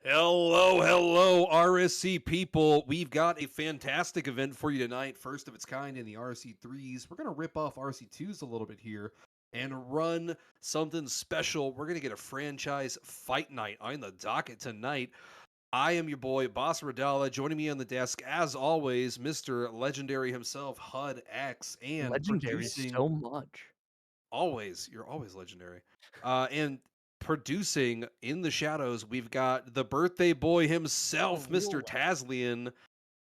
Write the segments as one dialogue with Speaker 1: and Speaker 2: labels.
Speaker 1: Hello, RSC people. We've got a fantastic event for you tonight, first of its kind in the RSC 3s. We're going to rip off RSC 2s a little bit here and run something special. We're going to get a franchise fight night on the docket tonight. I am your boy, Boss Radala. Joining me on the desk, as always, Mr. Legendary himself, HUD X, and
Speaker 2: Legendary
Speaker 1: producing
Speaker 2: so much.
Speaker 1: always, you're always legendary. And producing in the shadows, we've got the birthday boy
Speaker 2: The
Speaker 1: himself, Mr.
Speaker 2: real legend.
Speaker 1: Taslian,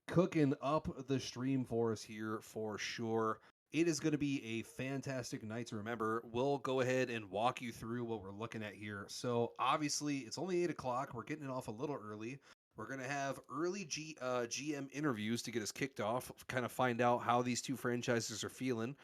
Speaker 1: cooking up the stream for us here for sure. It is going to be a fantastic night to remember. We'll go ahead and walk you through what we're looking at here. So, obviously, it's only 8 o'clock. We're getting it off a little early. We're going to have early GM interviews to get us kicked off, kind of find out how these two franchises are feeling.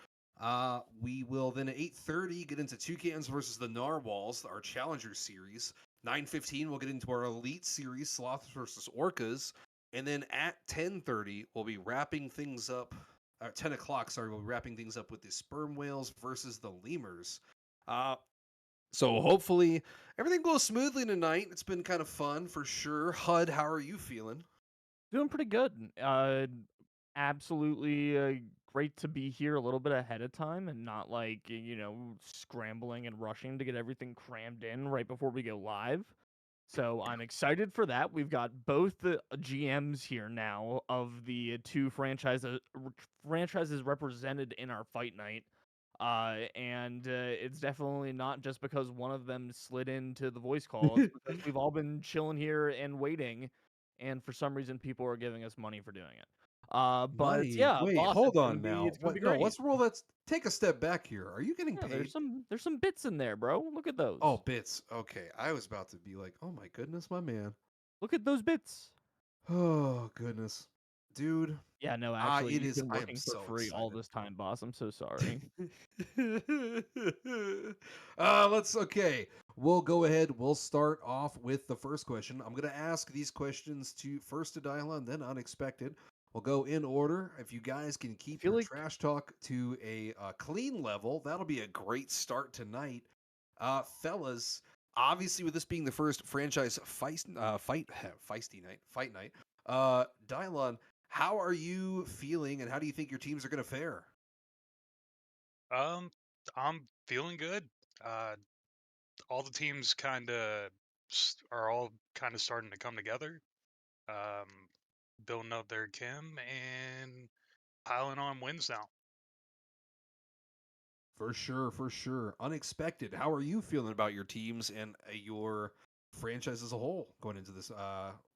Speaker 1: We will then at 8:30 get into Toucans versus the Narwhals, our Challenger series. 9:15 we'll get into our Elite series, Sloths versus Orcas. And then at 10:30, we'll be wrapping things up. 10 o'clock, sorry, we'll be wrapping things up with the sperm whales versus the lemurs. Uh, so hopefully everything goes smoothly tonight. It's been kind of fun for sure. HUD, how are you feeling?
Speaker 2: Doing pretty good. Absolutely great to be here a little bit ahead of time and not scrambling and rushing to get everything crammed in right before we go live. So I'm excited for that. We've got both the GMs here now of the two franchises represented in our fight night. And it's definitely not just because one of them slid into the voice call. It's because we've all been chilling here and waiting, and for some reason, people are giving us money for doing it. But
Speaker 1: Money.
Speaker 2: yeah,
Speaker 1: Wait,
Speaker 2: boss,
Speaker 1: hold
Speaker 2: it's gonna
Speaker 1: on
Speaker 2: be
Speaker 1: now.
Speaker 2: it's gonna be
Speaker 1: What? No,
Speaker 2: great.
Speaker 1: let's roll that. Take a step back here. Are you getting
Speaker 2: Yeah,
Speaker 1: paid?
Speaker 2: there's some bits in there, bro. Look at
Speaker 1: Oh,
Speaker 2: those.
Speaker 1: bits. Okay. I was about to be like, oh my goodness, my man.
Speaker 2: Look at those bits.
Speaker 1: Oh goodness, dude.
Speaker 2: Yeah, no, actually,
Speaker 1: It
Speaker 2: you've
Speaker 1: is.
Speaker 2: been
Speaker 1: I am
Speaker 2: working for
Speaker 1: so
Speaker 2: free all
Speaker 1: excited.
Speaker 2: this time, boss. I'm so sorry.
Speaker 1: Let's. Okay. We'll go ahead. We'll start off with the first question. I'm gonna ask these questions to first to dial and then unexpected. We'll go in order. If you guys can
Speaker 2: I
Speaker 1: keep
Speaker 2: feel
Speaker 1: your
Speaker 2: like
Speaker 1: trash talk to a clean level, that'll be a great start tonight, fellas. Obviously, with this being the first franchise feisty night, fight night, Dylon, how are you feeling, and how do you think your teams are going to fare?
Speaker 3: Um, I'm feeling good. Uh, all the teams kind of are all kind of starting to come together, um, building up their chem and piling on wins now.
Speaker 1: For sure, for sure. Unexpected. How are you feeling about your teams and your franchise as a whole going into this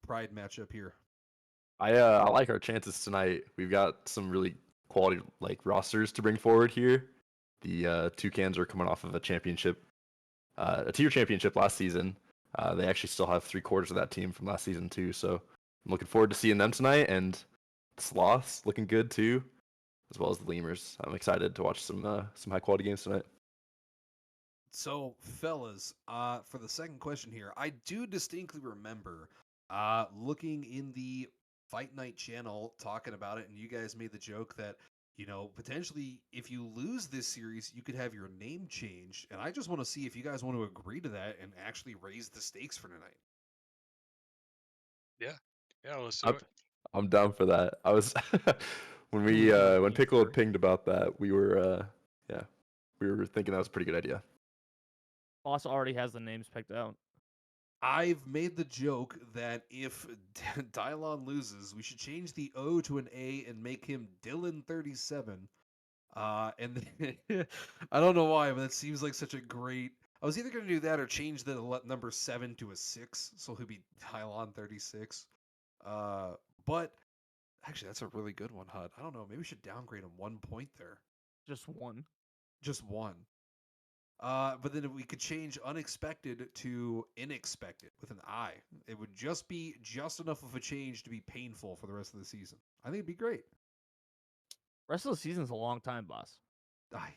Speaker 1: Pride matchup here?
Speaker 4: I like our chances tonight. We've got some really quality rosters to bring forward here. The Toucans are coming off of a tier championship last season. They actually still have 3/4 of that team from last season too. So I'm looking forward to seeing them tonight. And the Sloths looking good too, as well as the Lemurs. I'm excited to watch some high quality games tonight.
Speaker 1: So, fellas, for the second question here, I do distinctly remember looking in the Fight Night channel talking about it, and you guys made the joke that, potentially if you lose this series, you could have your name changed. And I just want to see if you guys want to agree to that and actually raise the stakes for tonight.
Speaker 3: Yeah, yeah, let's do
Speaker 4: I'm,
Speaker 3: it.
Speaker 4: I'm down for that. I was when
Speaker 1: I'm
Speaker 4: Piccolo
Speaker 1: sorry.
Speaker 4: pinged about that, yeah we were thinking that was a pretty good idea.
Speaker 2: boss already has the names picked out.
Speaker 1: I've made the joke that if Dylon loses, we should change the O to an A and make him Dylan 37. And then, I don't know why, but that seems like such a great. I was either going to do that or change the number 7 to a 6, so he'll be Tylon 36. Uh, but actually, that's a really good one, HUD. I don't know. Maybe we should downgrade him 1 point there,
Speaker 2: Just one.
Speaker 1: just one. But then if we could change unexpected to inexpected with an I, it would just be just enough of a change to be painful for the rest of the season. I think it'd be great.
Speaker 2: Rest of the season's a long time, boss.
Speaker 1: I,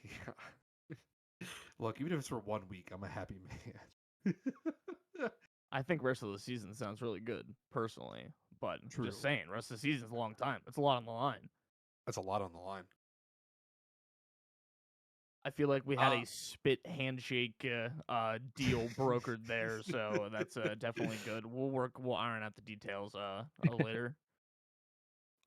Speaker 1: Look, even if it's for 1 week, I'm a happy man.
Speaker 2: I think rest of the season sounds really good, personally. But just
Speaker 1: True.
Speaker 2: saying, rest of the season's a long time. It's a lot on the line.
Speaker 1: That's a lot on the line.
Speaker 2: I feel like we had
Speaker 1: Uh,
Speaker 2: a spit handshake deal brokered there, so that's definitely good. We'll iron out the details later.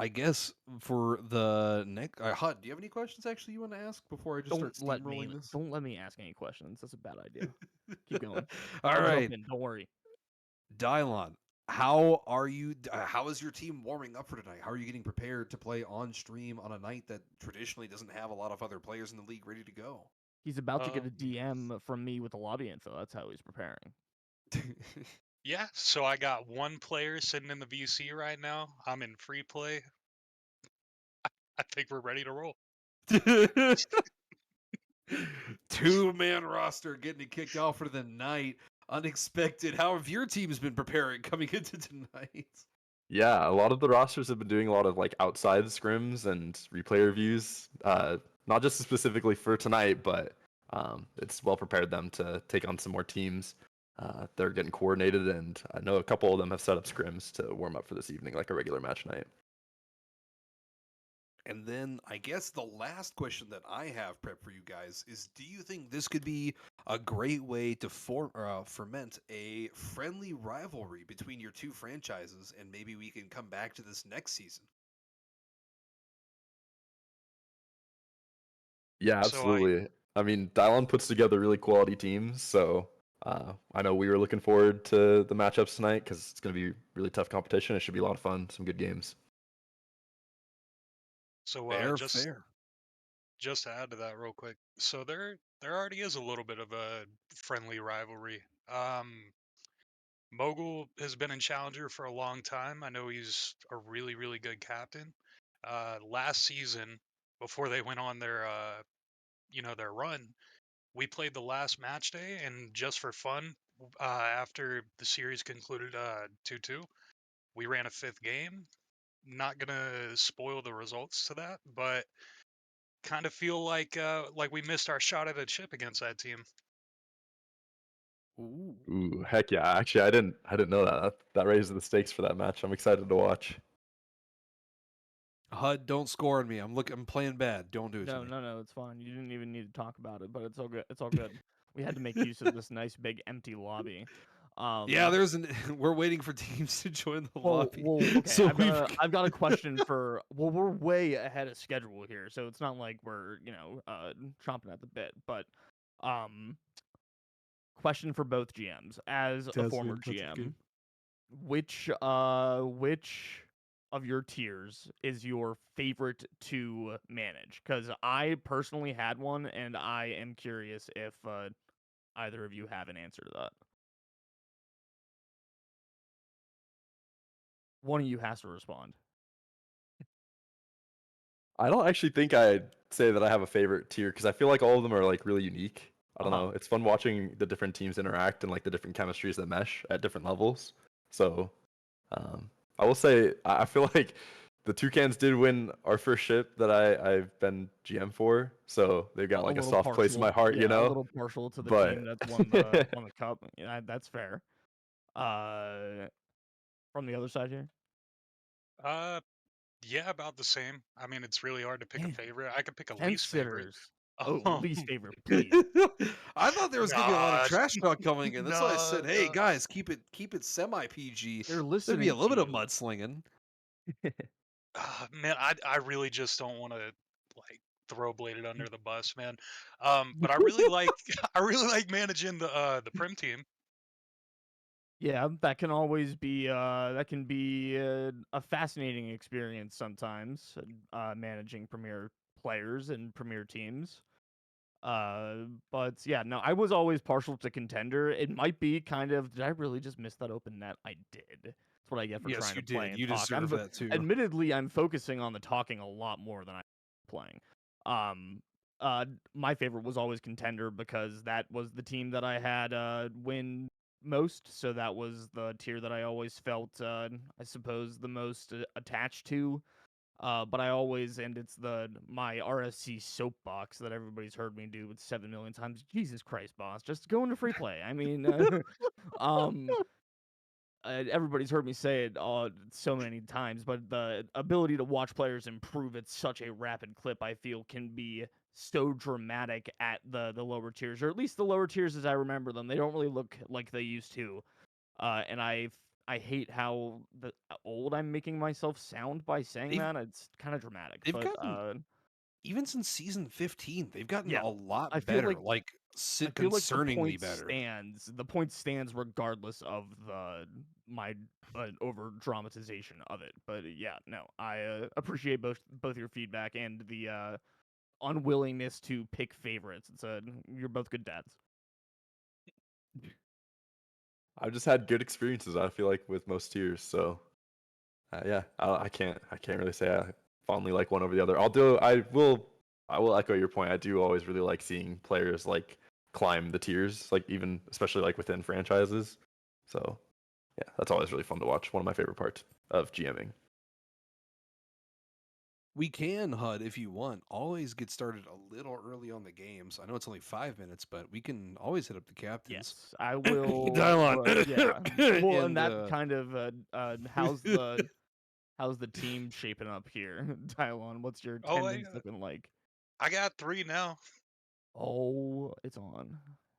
Speaker 1: I guess for the next, Hut, do you have any questions actually you want to ask before I just start steamrolling this?
Speaker 2: Don't let me ask any questions. That's a bad idea. Keep going.
Speaker 1: All
Speaker 2: I'll
Speaker 1: right,
Speaker 2: jump in. Don't worry.
Speaker 1: Dylon, how are you? How is your team warming up for tonight? How are you getting prepared to play on stream on a night that traditionally doesn't have a lot of other players in the league ready to go?
Speaker 2: He's about to get a
Speaker 3: Um,
Speaker 2: DM from me with the lobby info. That's how he's preparing.
Speaker 3: yeah, so I got one player sitting in the VC right now. I'm in free play. I think we're ready to roll.
Speaker 1: 2-man roster getting kicked off for the night. Unexpected. How have your teams been preparing coming into tonight?
Speaker 4: Yeah, a lot of the rosters have been doing a lot of like outside scrims and replay reviews. Not just specifically for tonight, but it's well prepared them to take on some more teams. They're getting coordinated, and I know a couple of them have set up scrims to warm up for this evening, like a regular match night.
Speaker 1: And then I guess the last question that I have prepped for you guys is: do you think this could be a great way to ferment a friendly rivalry between your two franchises, and maybe we can come back to this next season?
Speaker 4: Yeah,
Speaker 3: So I
Speaker 4: absolutely. I mean, Dylon puts together really quality teams, so I know we were looking forward to the matchups tonight because it's going to be really tough competition. It should be a lot of fun, some good games.
Speaker 3: so
Speaker 1: Fair,
Speaker 3: just
Speaker 1: fair.
Speaker 3: just to add to that real quick. So there already is a little bit of a friendly rivalry. Mogul has been in Challenger for a long time. I know he's a really, really good captain. Last season, before they went on their their run, we played the last match day, and just for fun, after the series concluded 2-2, we ran a fifth game. Not gonna spoil the results to that, but kind of feel like we missed our shot at a chip against that team.
Speaker 1: Ooh.
Speaker 4: Ooh, heck yeah! Actually, I didn't know that. That raised the stakes for that match. I'm excited to watch.
Speaker 1: HUD, don't score on me. I'm playing bad. Don't do it to
Speaker 2: No,
Speaker 1: me.
Speaker 2: no, no, it's fine. You didn't even need to talk about it, but it's all good. It's all good. We had to make use of this nice big empty lobby.
Speaker 1: Yeah, we're waiting for teams to join the lobby.
Speaker 2: Okay.
Speaker 1: So we've
Speaker 2: I've got a question for. Well, we're way ahead of schedule here, so it's not like we're chomping at the bit. But, um, question for both GMs. As a former GM, which of your tiers is your favorite to manage? Because I personally had one, and I am curious if either of you have an answer to that. One of you has to respond.
Speaker 4: I don't actually think I'd say that I have a favorite tier because I feel like all of them are like really unique. I don't know. It's fun watching the different teams interact and like the different chemistries that mesh at different levels. So I will say I feel like the Toucans did win our first ship that I've been GM for, so they've got
Speaker 2: A
Speaker 4: like a
Speaker 2: little
Speaker 4: soft place in my
Speaker 2: partial,
Speaker 4: heart, you
Speaker 2: yeah, a
Speaker 4: know.
Speaker 2: little partial to the team
Speaker 4: But
Speaker 2: that's won the cup. Yeah, that's fair. From the other side here,
Speaker 3: Uh, yeah, about the same. I mean, it's really hard to pick a
Speaker 2: man,
Speaker 3: favorite. I could pick a
Speaker 2: fence
Speaker 3: least favorite.
Speaker 2: sitters. Oh,
Speaker 3: Um,
Speaker 2: least favorite, please.
Speaker 1: I thought there was gonna be a lot of
Speaker 3: nah,
Speaker 1: trash talk coming in. That's why I
Speaker 3: nah,
Speaker 1: said, "Hey
Speaker 3: nah.
Speaker 1: guys, keep it semi PG."
Speaker 2: They're
Speaker 1: There'd be a
Speaker 2: listening
Speaker 1: little
Speaker 2: to
Speaker 1: bit of
Speaker 2: you.
Speaker 1: mudslinging.
Speaker 3: Man, I really just don't want to like throw Bladed under the bus, man. But I really like I really like managing the Prim team.
Speaker 2: Yeah, that can always be a fascinating experience sometimes, managing premier players and premier teams. But yeah, no, I was always partial to contender. It might be kind of, did I really just miss that open net? I did. That's what I get for
Speaker 1: Yes,
Speaker 2: trying
Speaker 1: you
Speaker 2: to play
Speaker 1: did.
Speaker 2: and
Speaker 1: You
Speaker 2: talk.
Speaker 1: deserve that too.
Speaker 2: Admittedly, I'm focusing on the talking a lot more than I'm playing. Um, my favorite was always contender because that was the team that I had win most. So that was the tier that I always felt, I suppose, the most attached to. But I always, and it's my RSC soapbox that everybody's heard me do with 7 million times. Jesus Christ, boss, just go into free play. I mean, um, everybody's heard me say it so many times, but the ability to watch players improve at such a rapid clip, I feel, can be so dramatic at the lower tiers, or at least the lower tiers as I remember them. They don't really look like they used to. And I hate how old I'm making myself sound by saying
Speaker 1: They've
Speaker 2: that. It's kind of dramatic,
Speaker 1: they've
Speaker 2: but
Speaker 1: gotten even since season 15, they've gotten
Speaker 2: yeah,
Speaker 1: a lot
Speaker 2: I feel
Speaker 1: better,
Speaker 2: like
Speaker 1: like
Speaker 2: I feel like
Speaker 1: concerningly better.
Speaker 2: the point stands regardless of my over dramatization of it. But yeah, no, I appreciate both your feedback and the unwillingness to pick favorites. You're both good dads.
Speaker 4: I've just had good experiences. I feel like with most tiers, so yeah, I can't really say I fondly like one over the other. I will echo your point. I do always really like seeing players like climb the tiers, like even especially like within franchises. So yeah, that's always really fun to watch. One of my favorite parts of GMing.
Speaker 1: We can, HUD, if you want, always get started a little early on the games. I know it's only 5 minutes, but we can always hit up the captains.
Speaker 2: Yes, I will.
Speaker 1: Dial on.
Speaker 2: Yeah. Well, and
Speaker 1: And
Speaker 2: that kind of how's the team shaping up here? Tylon, what's your
Speaker 3: Oh,
Speaker 2: attendance looking like?
Speaker 3: I got 3 now.
Speaker 2: Oh, it's on.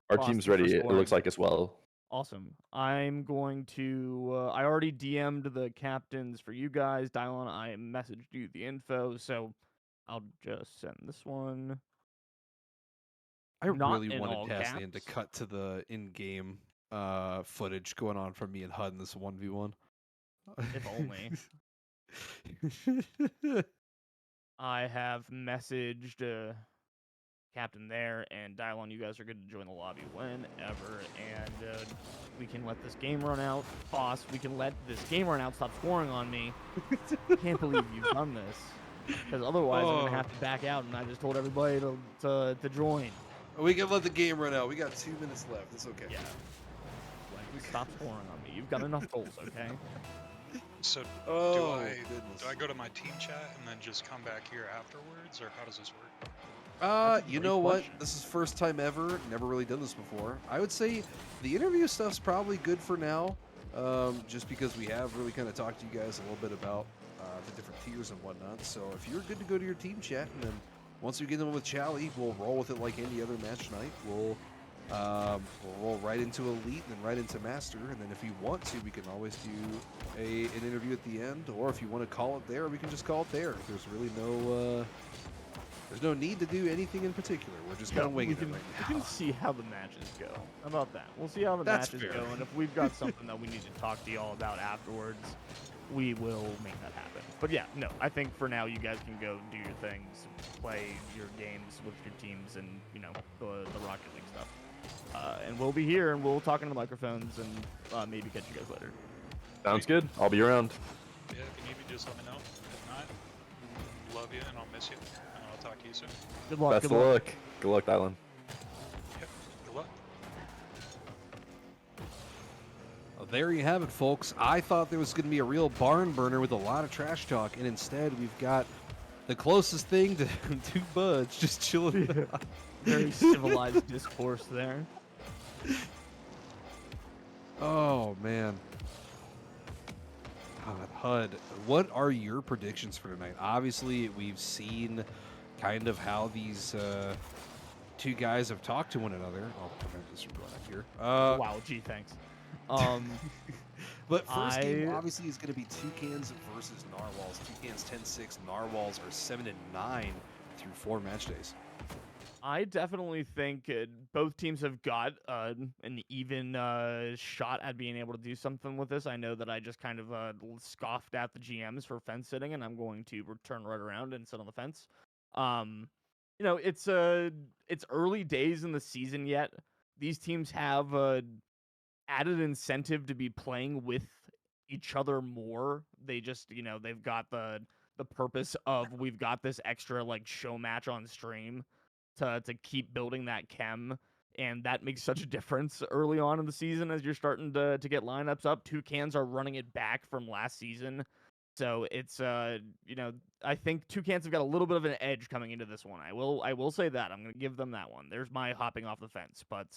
Speaker 4: Our
Speaker 2: Boss,
Speaker 4: team's
Speaker 2: thanks for
Speaker 4: ready. It looks
Speaker 2: scoring.
Speaker 4: like as well.
Speaker 2: Awesome. I'm going to. I already DM'd the captains for you guys. Dylon, I messaged you the info, so I'll just send this one.
Speaker 1: I
Speaker 2: Not
Speaker 1: really
Speaker 2: in
Speaker 1: wanted
Speaker 2: all
Speaker 1: Taslian to
Speaker 2: caps.
Speaker 1: cut to the in-game footage going on from me and HUD in this 1v1.
Speaker 2: If only. I have messaged Captain there, and Dylon, you guys are good to join the lobby whenever, and we can let this game run out. Boss, we can let this game run out. Stop scoring on me. Can't believe you've done this. Because otherwise, I'm going to have to back out, and I just told everybody to join.
Speaker 1: We can let the game run out. We got 2 minutes left. It's okay.
Speaker 2: Yeah. Like, stop scoring on me. You've got enough goals, okay?
Speaker 3: So
Speaker 1: Oh,
Speaker 3: do I
Speaker 1: goodness.
Speaker 3: go to my team chat and then just come back here afterwards, or how does this work?
Speaker 2: That's a
Speaker 1: You
Speaker 2: great
Speaker 1: know what?
Speaker 2: question.
Speaker 1: This is first time ever. Never really done this before. I would say the interview stuff's probably good for now, just because we have really kind of talked to you guys a little bit about the different tiers and whatnot. So if you're good to go to your team chat, and then once we get them with Chally, we'll roll with it like any other match night. We'll roll right into Elite and then right into Master, and then if you want to, we can always do an interview at the end, or if you want to call it there, we can just call it there. There's really there's no need to do anything in particular. We're just kind of winging it right
Speaker 2: We
Speaker 1: now.
Speaker 2: can see how the matches go. How about that? We'll see how the
Speaker 1: That's
Speaker 2: matches
Speaker 1: fair.
Speaker 2: go, and if we've got something that we need to talk to y'all about afterwards, we will make that happen. But yeah, no, I think for now you guys can go do your things, play your games with your teams, and the Rocket League stuff. And we'll be here, and we'll talk into the microphones, and maybe catch you guys later.
Speaker 4: Sounds good. I'll be around.
Speaker 3: Yeah, if you need me, just let me know. If not, love you and I'll miss you. And I'll talk to you soon.
Speaker 2: Good luck.
Speaker 4: Best
Speaker 2: Good
Speaker 4: of
Speaker 2: luck.
Speaker 4: luck. Good luck, Dylan.
Speaker 3: Yep, good luck.
Speaker 1: Well, there you have it, folks. I thought there was going to be a real barn burner with a lot of trash talk, and instead we've got the closest thing to two buds just chilling.
Speaker 2: Very civilized discourse there.
Speaker 1: Oh, man. God, HUD, what are your predictions for tonight? Obviously, we've seen kind of how these two guys have talked to one another. I'll prevent this from going up here.
Speaker 2: Wow, gee, thanks.
Speaker 1: But first game obviously is going to be Toucans versus Narwhals. Toucans 10-6, Narwhals are 7-9 through 4 match days.
Speaker 2: I definitely think both teams have got an even shot at being able to do something with this. I know that I just kind of scoffed at the GMs for fence sitting, and I'm going to turn right around and sit on the fence. It's early days in the season yet. These teams have added incentive to be playing with each other more. They just, they've got the purpose of we've got this extra like show match on stream to keep building that chem, and that makes such a difference early on in the season as you're starting to get lineups up. Toucans are running it back from last season. So it's I think Toucans have got a little bit of an edge coming into this one. I will say that. I'm going to give them that one. There's my hopping off the fence. But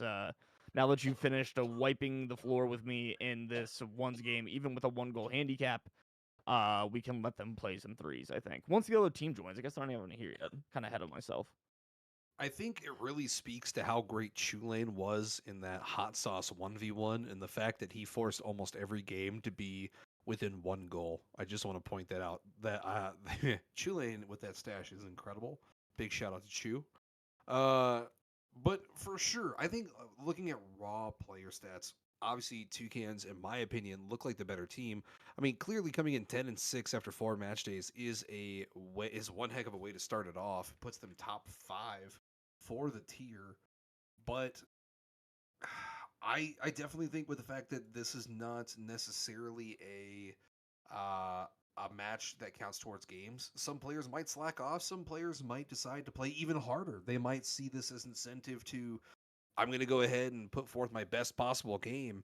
Speaker 2: now that you've finished wiping the floor with me in this one's game, even with a 1-goal handicap, we can let them play some threes, I think. Once the other team joins, I guess I don't even here yet. Kind of ahead of myself.
Speaker 1: I think it really speaks to how great Tulane was in that hot sauce 1v1 and the fact that he forced almost every game to be within one goal. I just want to point that out. That Tulane with that stash is incredible. Big shout out to Chew. But for sure, I think looking at raw player stats, obviously Toucans, in my opinion, look like the better team. I mean, clearly coming in 10-6 after 4 match days is one heck of a way to start it off. It puts them top 5 for the tier, but I definitely think with the fact that this is not necessarily a match that counts towards games. Some players might slack off. Some players might decide to play even harder. They might see this as incentive to, I'm going to go ahead and put forth my best possible game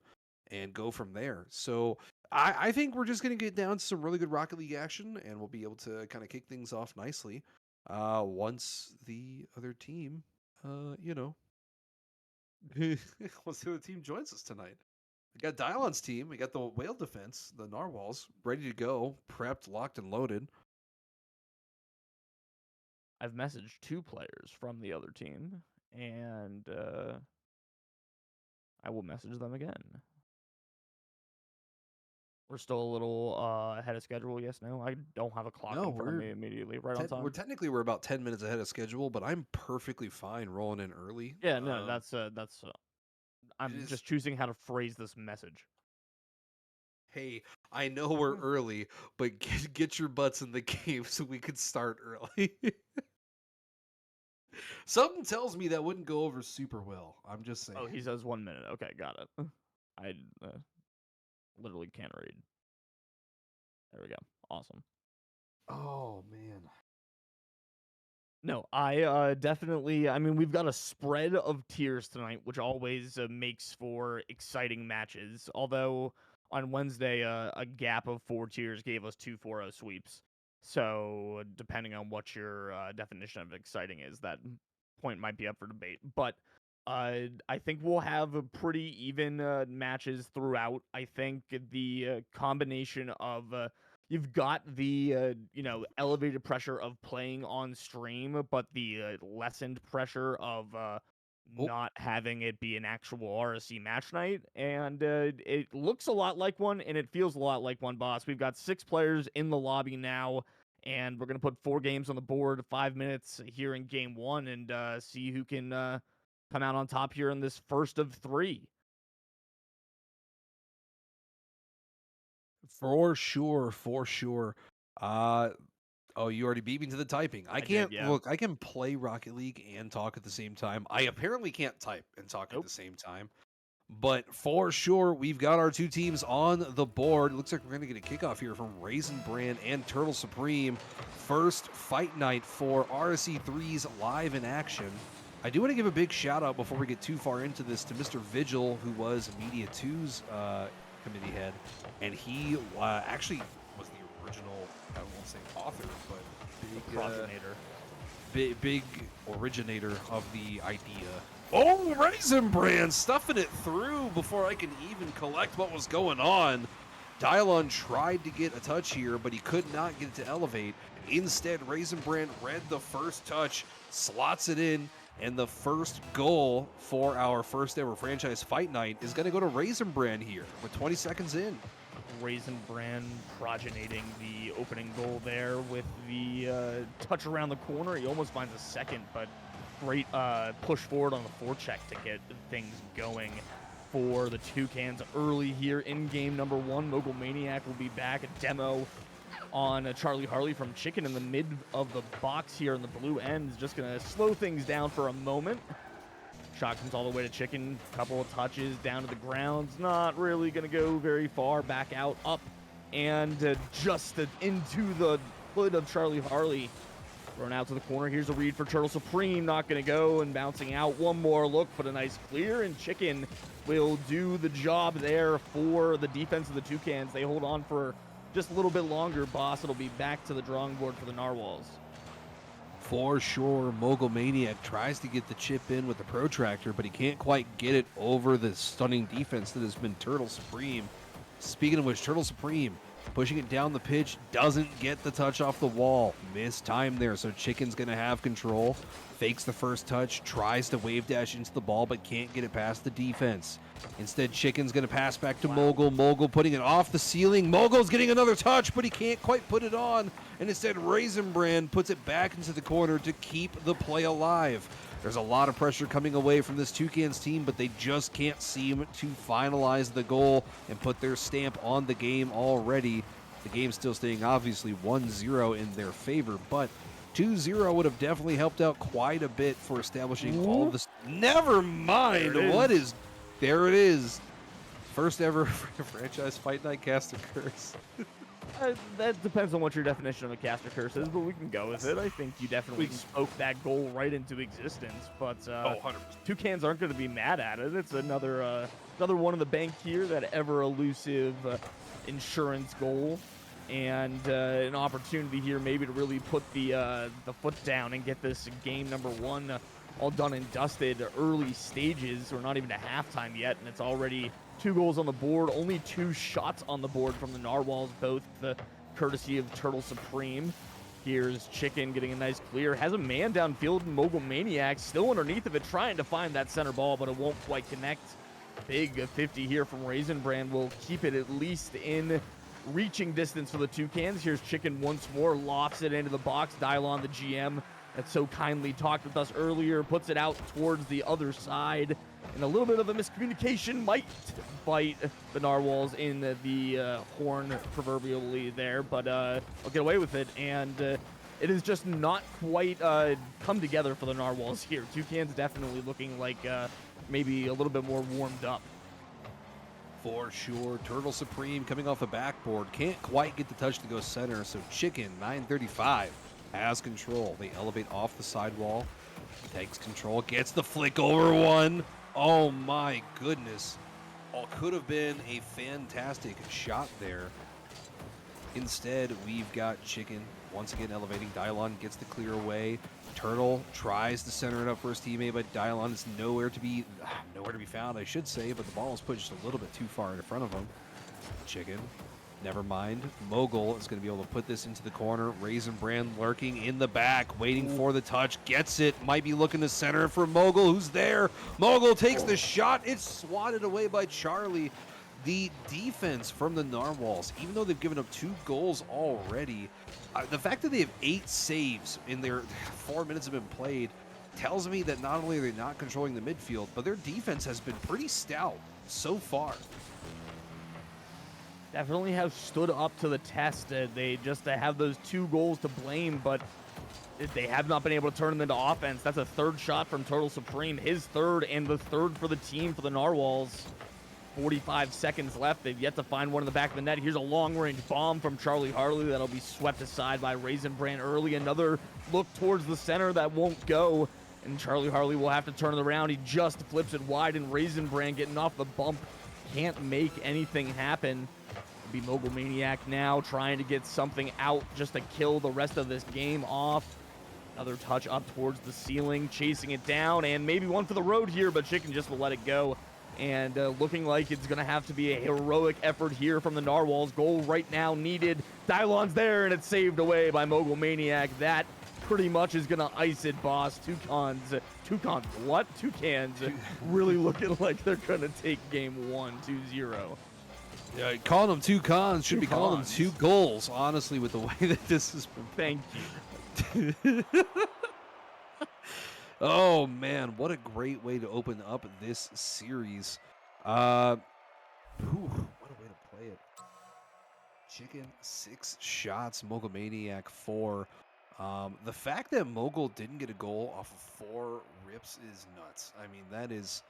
Speaker 1: and go from there. So I think we're just going to get down to some really good Rocket League action, and we'll be able to kind of kick things off nicely once the other team, you know, once the other team joins us tonight. We got Dylon's team. We got the Whale Defense, the Narwhals, ready to go, prepped, locked, and loaded.
Speaker 2: I've messaged 2 players from the other team, and I will message them again. We're still a little ahead of schedule. Yes, no. I don't have a clock
Speaker 1: No,
Speaker 2: in front of
Speaker 1: we're
Speaker 2: me immediately. Right on time.
Speaker 1: We're about 10 minutes ahead of schedule, but I'm perfectly fine rolling in early.
Speaker 2: Yeah, no, that's. I'm
Speaker 1: is-
Speaker 2: just choosing how to phrase this message.
Speaker 1: Hey, I know we're early, but get your butts in the game so we could start early. Something tells me that wouldn't go over super well. I'm just saying.
Speaker 2: Oh, he says 1 minute. Okay, got it. I literally can't read. There we go. Awesome.
Speaker 1: Oh man.
Speaker 2: No, I definitely. I mean, we've got a spread of tiers tonight, which always makes for exciting matches. Although on Wednesday, a gap of 4 tiers gave us 2 4-0 sweeps. So depending on what your definition of exciting is, that point might be up for debate. But I think we'll have a pretty even matches throughout. I think the combination of you've got the elevated pressure of playing on stream, but the lessened pressure of not having it be an actual RSC match night, and it looks a lot like one, and it feels a lot like one. Boss, we've got 6 players in the lobby now, and we're gonna put 4 games on the board, 5 minutes here in game 1, and see who can come out on top here in this first of 3.
Speaker 1: For sure, for sure. Oh, you already beat me to the typing. I can't
Speaker 2: did, yeah.
Speaker 1: look. I can play Rocket League and talk at the same time. I apparently can't type and talk at the same time. But for sure, we've got our 2 teams on the board. It looks like we're going to get a kickoff here from Raisin Brand and Turtle Supreme. First fight night for RSC3's live in action. I do want to give a big shout out before we get too far into this to Mr. Vigil, who was Media 2's committee head, and he actually was the original, I won't say author, but big originator of the idea. Oh, Raisin Brand stuffing it through before I can even collect what was going on. Dylon tried to get a touch here, but he could not get it to elevate. Instead, Raisin Brand read the first touch, slots it in, and the first goal for our first ever franchise fight night is going to go to Raisin Brand here with 20 seconds in.
Speaker 2: Raisin Brand progeniting the opening goal there with the touch around the corner. He almost finds a second, but great push forward on the forecheck to get things going for the Toucans early here in game number 1. Mogul Maniac will be back. A demo on Charlie Harley from Chicken in the mid of the box here in the blue end is just going to slow things down for a moment. Shot comes all the way to Chicken. Couple of touches down to the ground. Not really going to go very far. Back out, up, and just into the hood of Charlie Harley. Thrown out to the corner. Here's a read for Turtle Supreme. Not going to go, and bouncing out. One more look, but a nice clear, and Chicken will do the job there for the defense of the Toucans. They hold on for just a little bit longer, boss. It'll be back to the drawing board for the Narwhals.
Speaker 1: For sure, Mogul Maniac tries to get the chip in with the protractor, but he can't quite get it over the stunning defense that has been Turtle Supreme. Speaking of which, Turtle Supreme, pushing it down the pitch, doesn't get the touch off the wall. Missed time there, so Chicken's going to have control. Fakes the first touch, tries to wave dash into the ball, but can't get it past the defense. Instead, Chicken's going to pass back to Mogul. Mogul putting it off the ceiling. Mogul's getting another touch, but he can't quite put it on. And instead, Raisinbrand puts it back into the corner to keep the play alive. There's a lot of pressure coming away from this Toucans team, but they just can't seem to finalize the goal and put their stamp on the game already. The game still staying obviously 1-0 in their favor, but 2-0 would have definitely helped out quite a bit for establishing all of this. Never mind. There it is. First ever franchise Fight Night Caster Curse.
Speaker 2: That depends on what your definition of a caster curse is, but we can go with it. I think you definitely spoke that goal right into existence, but
Speaker 1: 100%.
Speaker 2: Toucans aren't going to be mad at it. It's another one in the bank here, that ever elusive insurance goal, and an opportunity here maybe to really put the foot down and get this game number 1 all done and dusted. Early stages, or not even to halftime yet, and it's already 2 goals on the board, only 2 shots on the board from the Narwhals, both the courtesy of Turtle Supreme. Here's Chicken getting a nice clear, has a man downfield, Mogul Maniac still underneath of it, trying to find that center ball, but it won't quite connect. Big 50 here from Raisinbrand will keep it at least in reaching distance for the Toucans. Here's Chicken once more, lofts it into the box. Dylon, the GM, that so kindly talked with us earlier, puts it out towards the other side. And a little bit of a miscommunication might bite the Narwhals in the horn, proverbially there, but I'll get away with it. And it is just not quite come together for the Narwhals here. Toucans definitely looking like maybe a little bit more warmed up.
Speaker 1: For sure. Turtle Supreme coming off the backboard. Can't quite get the touch to go center, so Chicken, 935, has control. They elevate off the sidewall. Takes control, gets the flick over one. Oh my goodness. Could have been a fantastic shot there. Instead, we've got Chicken once again elevating. Dylon gets the clear away. Turtle tries to center it up for his teammate, but Dylon is nowhere to be found, I should say, but the ball is put just a little bit too far in front of him. Chicken, never mind. Mogul is going to be able to put this into the corner. Raisinbrand lurking in the back, waiting for the touch. Gets it. Might be looking to center for Mogul, who's there. Mogul takes the shot. It's swatted away by Charlie. The defense from the Narwhals, even though they've given up 2 goals already, the fact that they have 8 saves in their 4 minutes have been played tells me that not only are they not controlling the midfield, but their defense has been pretty stout so far.
Speaker 2: Definitely have stood up to the test. They have those 2 goals to blame, but they have not been able to turn them into offense. That's a 3rd shot from Turtle Supreme, his 3rd, and the 3rd for the team for the Narwhals. 45 seconds left. They've yet to find one in the back of the net. Here's a long-range bomb from Charlie Harley that'll be swept aside by Raisinbrand early. Another look towards the center that won't go, and Charlie Harley will have to turn it around. He just flips it wide, and Raisinbrand getting off the bump can't make anything happen. It'll be Mogul Maniac now trying to get something out just to kill the rest of this game off. Another touch up towards the ceiling, chasing it down, and maybe one for the road here, but Chicken just will let it go. And looking like it's going to have to be a heroic effort here from the Narwhals. Goal right now needed. Dylon's there, and it's saved away by Mogul Maniac. That pretty much is going to ice it, boss. Toucans really looking like they're going to take game 1, 2-0.
Speaker 1: Yeah, calling them Toucans should be calling them 2 goals, honestly, with the way that this has been.
Speaker 2: Thank you.
Speaker 1: Oh man, what a great way to open up this series. What a way to play it. Chicken 6 shots, Mogul Maniac 4. The fact that Mogul didn't get a goal off of 4 rips is nuts. I mean, that is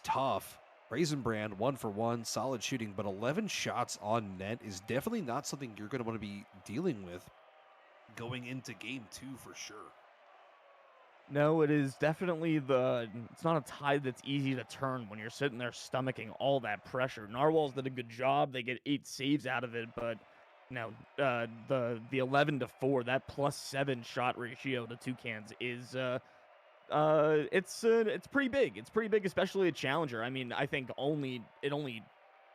Speaker 1: tough. Raisinbrand 1 for 1, solid shooting, but 11 shots on net is definitely not something you're going to want to be dealing with going into game 2 for sure.
Speaker 2: No, it is definitely it's not a tide that's easy to turn when you're sitting there stomaching all that pressure. Narwhals did a good job. They get 8 saves out of it, but the 11-4, that +7 shot ratio to Toucans is it's pretty big. It's pretty big, especially a challenger. I mean, I think it only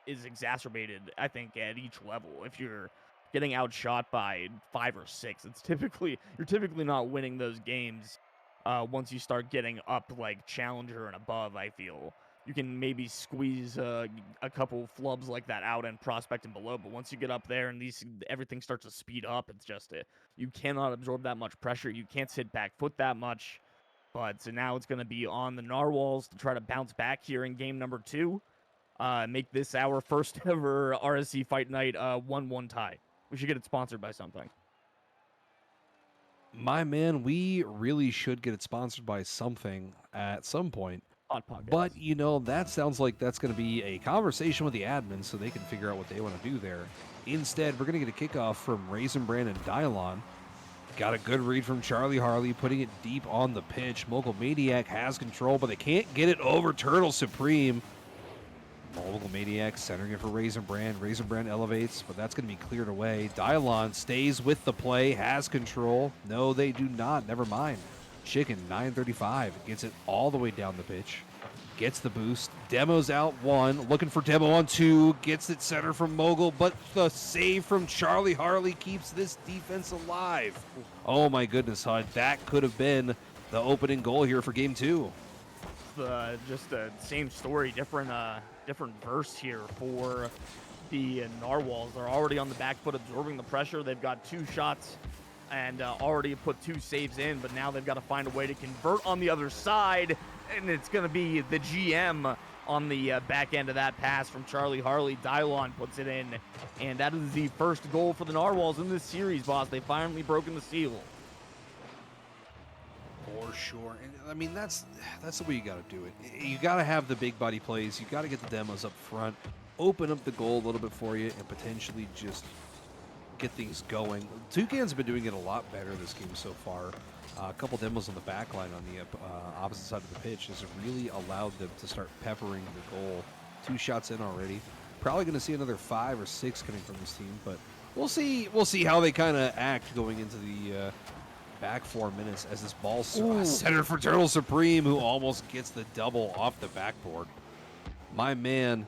Speaker 2: is exacerbated, I think, at each level. If you're getting outshot by 5 or 6, you're typically not winning those games. Once you start getting up like challenger and above, I feel you can maybe squeeze a couple flubs like that out and prospect and below. But once you get up there and everything starts to speed up, it's just you cannot absorb that much pressure. You can't sit back foot that much. But so now it's going to be on the Narwhals to try to bounce back here in game number 2. Make this our first ever RSC Fight Night 1-1 tie. We should get it sponsored by something.
Speaker 1: My man, we really should get it sponsored by something at some point.
Speaker 2: Hot podcast.
Speaker 1: But, that sounds like that's going to be a conversation with the admins so they can figure out what they want to do there. Instead, we're going to get a kickoff from Raisin Brand and Dylon. Got a good read from Charlie Harley, putting it deep on the pitch. Mogul Maniac has control, but they can't get it over Turtle Supreme. Mogul Maniac centering it for Raisin Brand. Raisin Brand elevates, but that's going to be cleared away. Dylon stays with the play, has control. No, they do not. Never mind. Chicken, 935, gets it all the way down the pitch. Gets the boost. Demo's out 1. Looking for Demo on 2. Gets it center from Mogul, but the save from Charlie Harley keeps this defense alive. Oh my goodness, Hud. That could have been the opening goal here for game 2.
Speaker 2: Just the same story, different verse here for the Narwhals. They're already on the back foot absorbing the pressure. They've got 2 shots and already put 2 saves in, but now they've got to find a way to convert on the other side, and it's going to be the GM on the back end of that pass from Charlie Harley. Dylon puts it in, and that is the first goal for the Narwhals in this series, boss. They've finally broken the seal.
Speaker 1: For sure. And I mean, that's the way you got to do it. You got to have the big body plays. You got to get the demos up front, open up the goal a little bit for you, and potentially just get things going. Toucans have been doing it a lot better this game so far. A couple demos on the back line on the opposite side of the pitch has really allowed them to start peppering the goal. 2 shots in already. Probably going to see another 5 or 6 coming from this team, but we'll see how they kind of act going into the back 4 minutes as this ball centered for Turtle Supreme, who almost gets the double off the backboard. My man,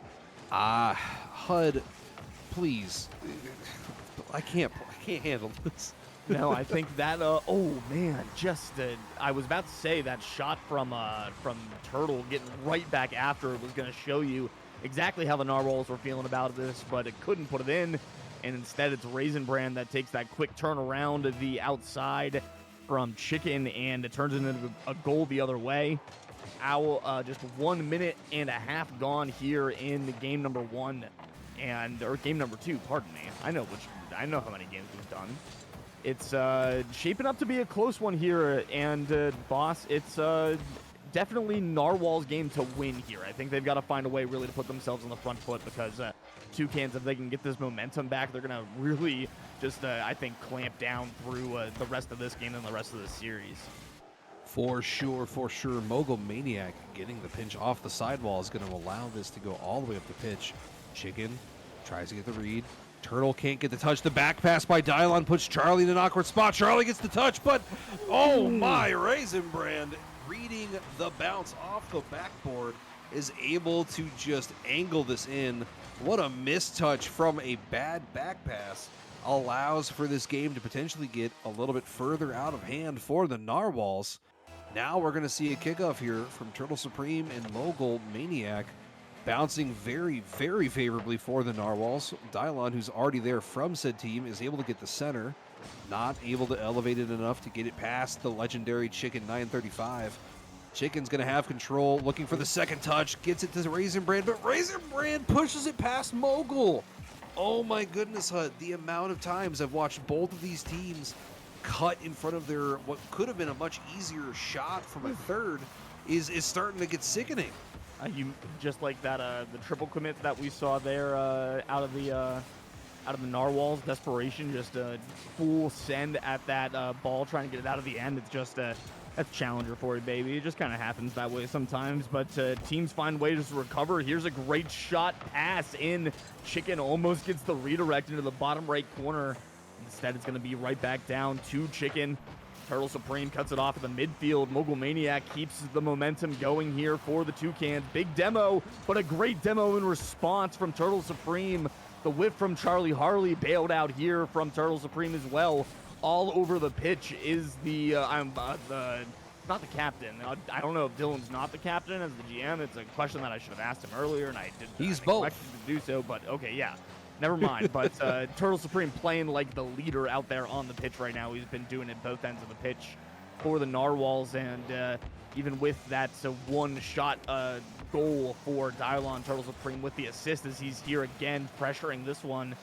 Speaker 1: HUD, please. I can't handle this.
Speaker 2: No, I think that. Oh man, I was about to say that shot from Turtle getting right back after it was going to show you exactly how the Narwhals were feeling about this, but it couldn't put it in, and instead it's Raisin Brand that takes that quick turn around to the outside from Chicken, and it turns into a goal the other way. Just 1 minute and a half gone here in game number 1, or game number 2. Pardon me. I know how many games we've done. It's shaping up to be a close one here, and boss, it's definitely Narwhal's game to win here. I think they've got to find a way really to put themselves on the front foot, because Toucans, if they can get this momentum back, they're going to really just, I think, clamp down through the rest of this game and the rest of the series.
Speaker 1: For sure. Mogul Maniac getting the pinch off the sidewall is going to allow this to go all the way up the pitch. Chicken tries to get the read. Turtle can't get the touch. The back pass by Dylon puts Charlie in an awkward spot. Charlie gets the touch, but oh my, Raisin Brand reading the bounce off the backboard is able to just angle this in. What a mistouch from a bad back pass allows for this game to potentially get a little bit further out of hand for the Narwhals. Now we're going to see a kickoff here from Turtle Supreme and Mogul Maniac. Bouncing very, very favorably for the Narwhals. Dylon, who's already there from said team, is able to get the center. Not able to elevate it enough to get it past the legendary Chicken 935. Chicken's going to have control, looking for the second touch. Gets it to Raisin Brand, but Raisin Brand pushes it past Mogul. Oh my goodness, HUD. The amount of times I've watched both of these teams cut in front of their, what could have been a much easier shot from a third, is starting to get sickening.
Speaker 2: You just like that the triple commit that we saw there out of the Narwhals. Desperation, just a full send at that ball, trying to get it out of the end. It's just that's challenger for you, baby. It just kind of happens that way sometimes, but teams find ways to recover. Here's a great shot pass in. Chicken almost gets the redirect into the bottom right corner. Instead, it's going to be right back down to Chicken. Turtle Supreme cuts it off in the midfield. Mogul Maniac keeps the momentum going here for the Toucans. Big demo, but a great demo in response from Turtle Supreme. The whiff from Charlie Harley bailed out here from Turtle Supreme as well. All over the pitch is not the captain. I don't know if Dylan's not the captain as the GM. It's a question that I should have asked him earlier, and I didn't.
Speaker 1: He's both.
Speaker 2: To do so, but okay, yeah. Never mind. But Turtle Supreme playing like the leader out there on the pitch right now. He's been doing it both ends of the pitch for the Narwhals, and even with that one-shot goal for Dylon, Turtle Supreme with the assist as he's here again pressuring this one.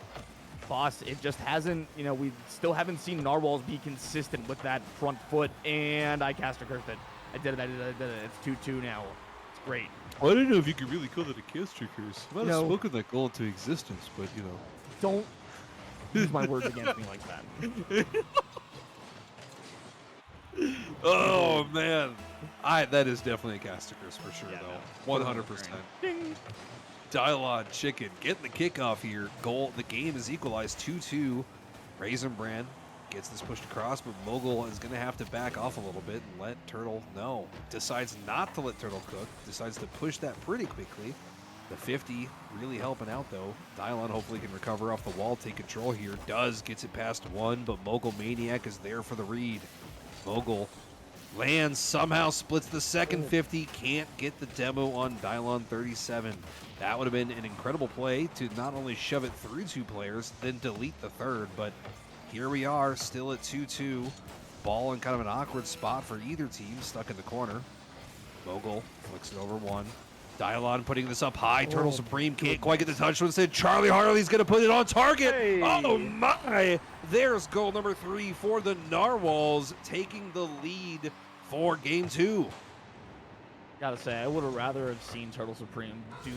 Speaker 2: Boss, it just hasn't, we still haven't seen Narwhals be consistent with that front foot, and I cast a curse it. I did it. It's 2-2 now. It's great.
Speaker 1: Well, I don't know if you could really call that a caster curse. I might have
Speaker 2: No.
Speaker 1: spoken that goal into existence, but
Speaker 2: Don't use my words against me like that.
Speaker 1: Oh man, that is definitely a caster curse for sure,
Speaker 2: Yeah,
Speaker 1: though.
Speaker 2: no.
Speaker 1: 100%.
Speaker 2: Ding.
Speaker 1: Dialogue Chicken getting the kickoff here. Goal. The game is equalized 2-2. Raisin Bran gets this pushed across, but Mogul is going to have to back off a little bit and let Turtle know. Decides not to let Turtle cook. Decides to push that pretty quickly. The 50 really helping out, though. Dylon hopefully can recover off the wall, take control here. Gets it past one, but Mogul Maniac is there for the read. Mogul lands, somehow splits the second 50. Can't get the demo on Dylon 37. That would have been an incredible play to not only shove it through two players, then delete the third, but here we are, still at 2-2. Ball in kind of an awkward spot for either team, stuck in the corner. Mogul flicks it over one. Dylon putting this up high. Turtle Supreme can't quite get the touch. Instead, Charlie Harley's going to put it on target.
Speaker 2: Hey.
Speaker 1: Oh, my. There's goal number 3 for the Narwhals, taking the lead for game 2.
Speaker 2: Gotta say, I would have rather have seen Turtle Supreme do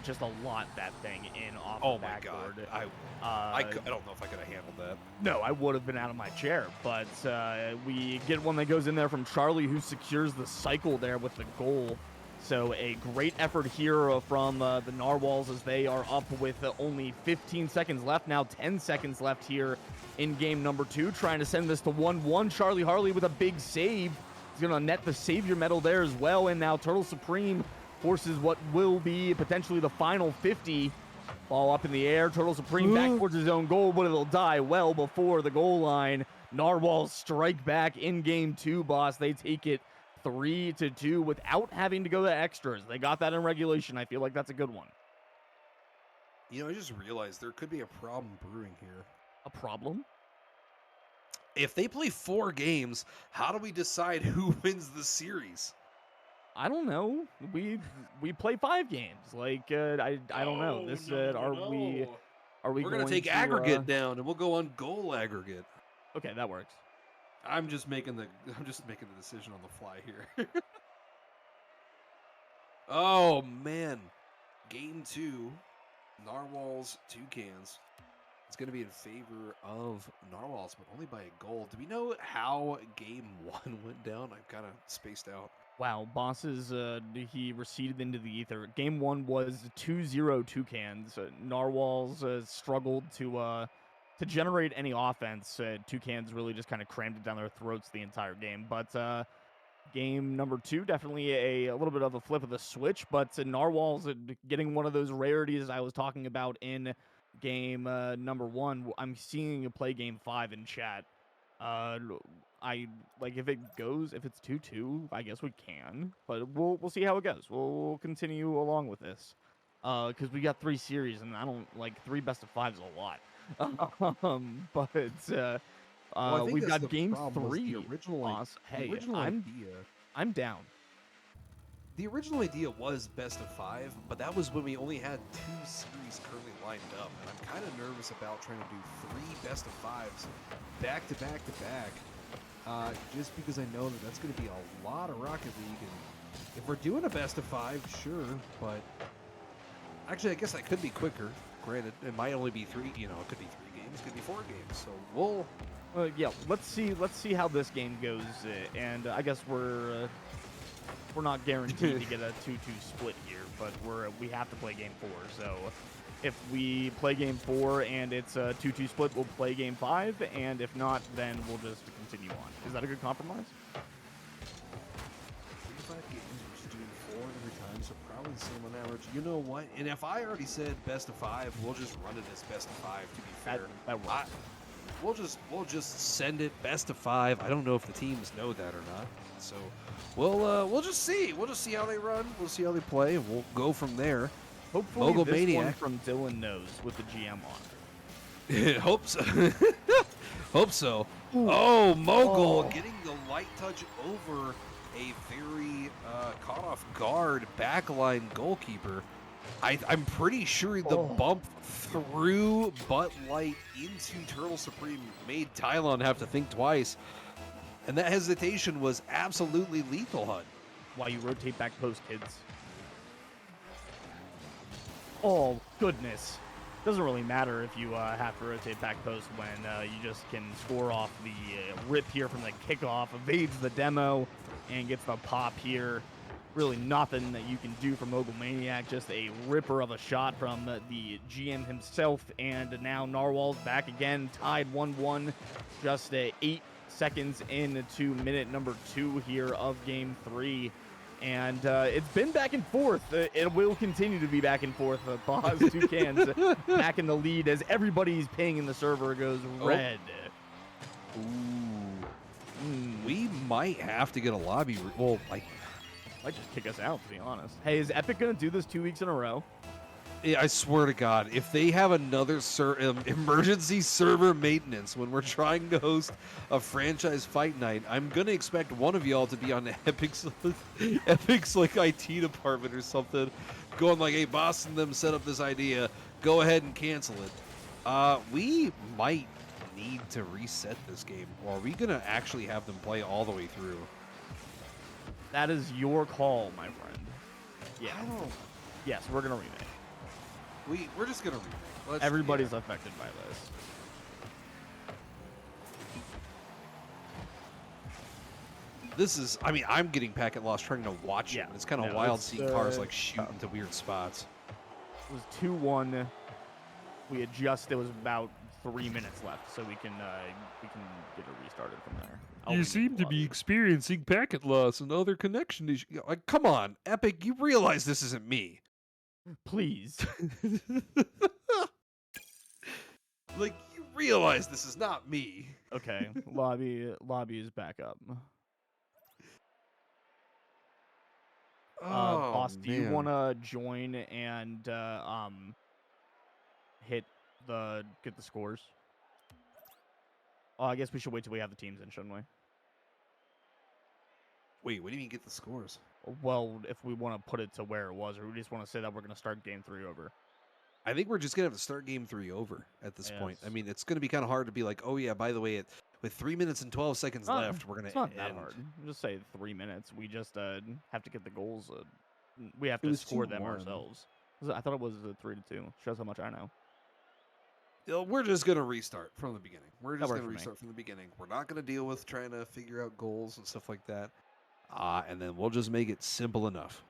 Speaker 2: just a lot that thing in off
Speaker 1: Oh,
Speaker 2: the
Speaker 1: my
Speaker 2: backboard.
Speaker 1: God. I don't know if I could have handled that.
Speaker 2: No, I would have been out of my chair, but we get one that goes in there from Charlie, who secures the cycle there with the goal. So a great effort here from the Narwhals as they are up with only 15 seconds left. Now 10 seconds left here in game number 2, trying to send this to 1-1. Charlie Harley with a big save. He's going to net the Savior medal there as well, and now Turtle Supreme forces what will be potentially the final 50. Ball up in the air. Turtle Supreme back towards his own goal, but it'll die well before the goal line. Narwhals strike back in game 2, boss. They take it 3-2 without having to go to extras. They got that in regulation. I feel like that's a good one.
Speaker 1: I just realized there could be a problem brewing here.
Speaker 2: A problem?
Speaker 1: If they play 4 games, how do we decide who wins the series?
Speaker 2: I don't know. We play 5 games. Like I don't know. This are we
Speaker 1: We're gonna take aggregate down, and we'll go on goal aggregate.
Speaker 2: Okay, that works.
Speaker 1: I'm just making the decision on the fly here. Oh man, game 2, Narwhals Toucans. It's going to be in favor of Narwhals, but only by a goal. Do we know how game 1 went down? I'm kind of spaced out.
Speaker 2: Wow, bosses, he receded into the ether. Game 1 was 2-0 Toucans. Narwhals struggled to generate any offense. Toucans really just kind of crammed it down their throats the entire game. But game number 2, definitely a little bit of a flip of the switch, but Narwhals getting one of those rarities I was talking about in game number 1. I'm seeing you play game 5 in chat. I like if it's 2-2, I guess we can, but we'll see how it goes. We'll continue along with this, because we got 3 series, and I don't like 3 best of 5s a lot. But we've got game 3. Boss. Hey, I'm down.
Speaker 1: The original idea was best of 5, but that was when we only had 2 series currently lined up, and I'm kind of nervous about trying to do 3 best of 5s back to back to back, just because I know that that's going to be a lot of Rocket League, and if we're doing a best of 5, sure, but actually I guess that could be quicker. Granted, it might only be 3, it could be 3 games, could be 4 games, so we'll...
Speaker 2: Yeah, let's see how this game goes, and I guess we're not guaranteed to get a 2-2 split here, but we have to play game 4. So if we play game 4 and it's a 2-2 split, we'll play game 5, and if not, then we'll just continue on. Is that a good compromise?
Speaker 1: 35 games, we're just doing 4 every time, so probably the same on average. You know what? And if I already said best of 5, we'll just run it as best of 5. To be fair,
Speaker 2: That works.
Speaker 1: We'll just send it best of 5. I don't know if the teams know that or not, so we'll just see. We'll just see how they run. We'll see how they play, and we'll go from there.
Speaker 2: Hopefully,
Speaker 1: Mogul
Speaker 2: this one
Speaker 1: Maniac.
Speaker 2: from Dylan knows with the GM on.
Speaker 1: Hope so. Hope so. Oh, Mogul getting the light touch over a very caught off guard backline goalkeeper. I'm pretty sure the bump through Butt Light into Turtle Supreme made Tylon have to think twice. And that hesitation was absolutely lethal, Hud.
Speaker 2: While you rotate back post, kids. Oh, goodness. Doesn't really matter if you have to rotate back post when you just can score off the rip here from the kickoff, evades the demo, and gets the pop here. Really nothing that you can do from Mogul Maniac, just a ripper of a shot from the GM himself, and now Narwhals back again, tied 1-1, just 8 seconds into minute number 2 here of game 3. And it's been back and forth. It will continue to be back and forth. Boz, Toucans back in the lead as everybody's pinging the server goes red.
Speaker 1: Ooh. We might have to get a lobby. Well, like,
Speaker 2: Might just kick us out, to be honest. Hey, is Epic going to do this 2 weeks in a row?
Speaker 1: I swear to God, if they have another emergency server maintenance when we're trying to host a franchise fight night, I'm gonna expect one of y'all to be on Epic's like IT department or something, going like, "Hey, boss, and them set up this idea. Go ahead and cancel it." We might need to reset this game, or are we gonna actually have them play all the way through?
Speaker 2: That is your call, my friend. Yeah.
Speaker 1: I don't.
Speaker 2: Yes, we're going to remake.
Speaker 1: We're just gonna remake.
Speaker 2: Everybody's affected by this.
Speaker 1: This is, I mean, I'm getting packet lost trying to watch it. It's kind of wild seeing cars like shoot into weird spots.
Speaker 2: It was 2-1. We adjust. It was about 3 minutes left, so we can get it restarted from there.
Speaker 1: You seem to be experiencing packet loss and other connection issues. Like, come on, Epic, you realize this isn't me.
Speaker 2: Please.
Speaker 1: Like, you realize this is not me.
Speaker 2: Okay, lobby is back up. Boss, do you want to join and get the scores? Oh, I guess we should wait till we have the teams in, shouldn't we?
Speaker 1: Wait, what do you mean get the scores?
Speaker 2: Well, if we want to put it to where it was, or we just want to say that we're going to start game 3 over.
Speaker 1: I think we're just going to have to start game 3 over at this point. I mean, it's going to be kind of hard to be like, oh yeah, by the way, with 3 minutes and 12 seconds left, we're going to
Speaker 2: It's not that hard. Just say 3 minutes. We just have to get the goals. We have to score them ourselves. I thought it was 3-2. Shows how much I know.
Speaker 1: We're just going to restart from the beginning. We're just going to restart from the beginning. We're not going to deal with trying to figure out goals and stuff like that. And then we'll just make it simple enough.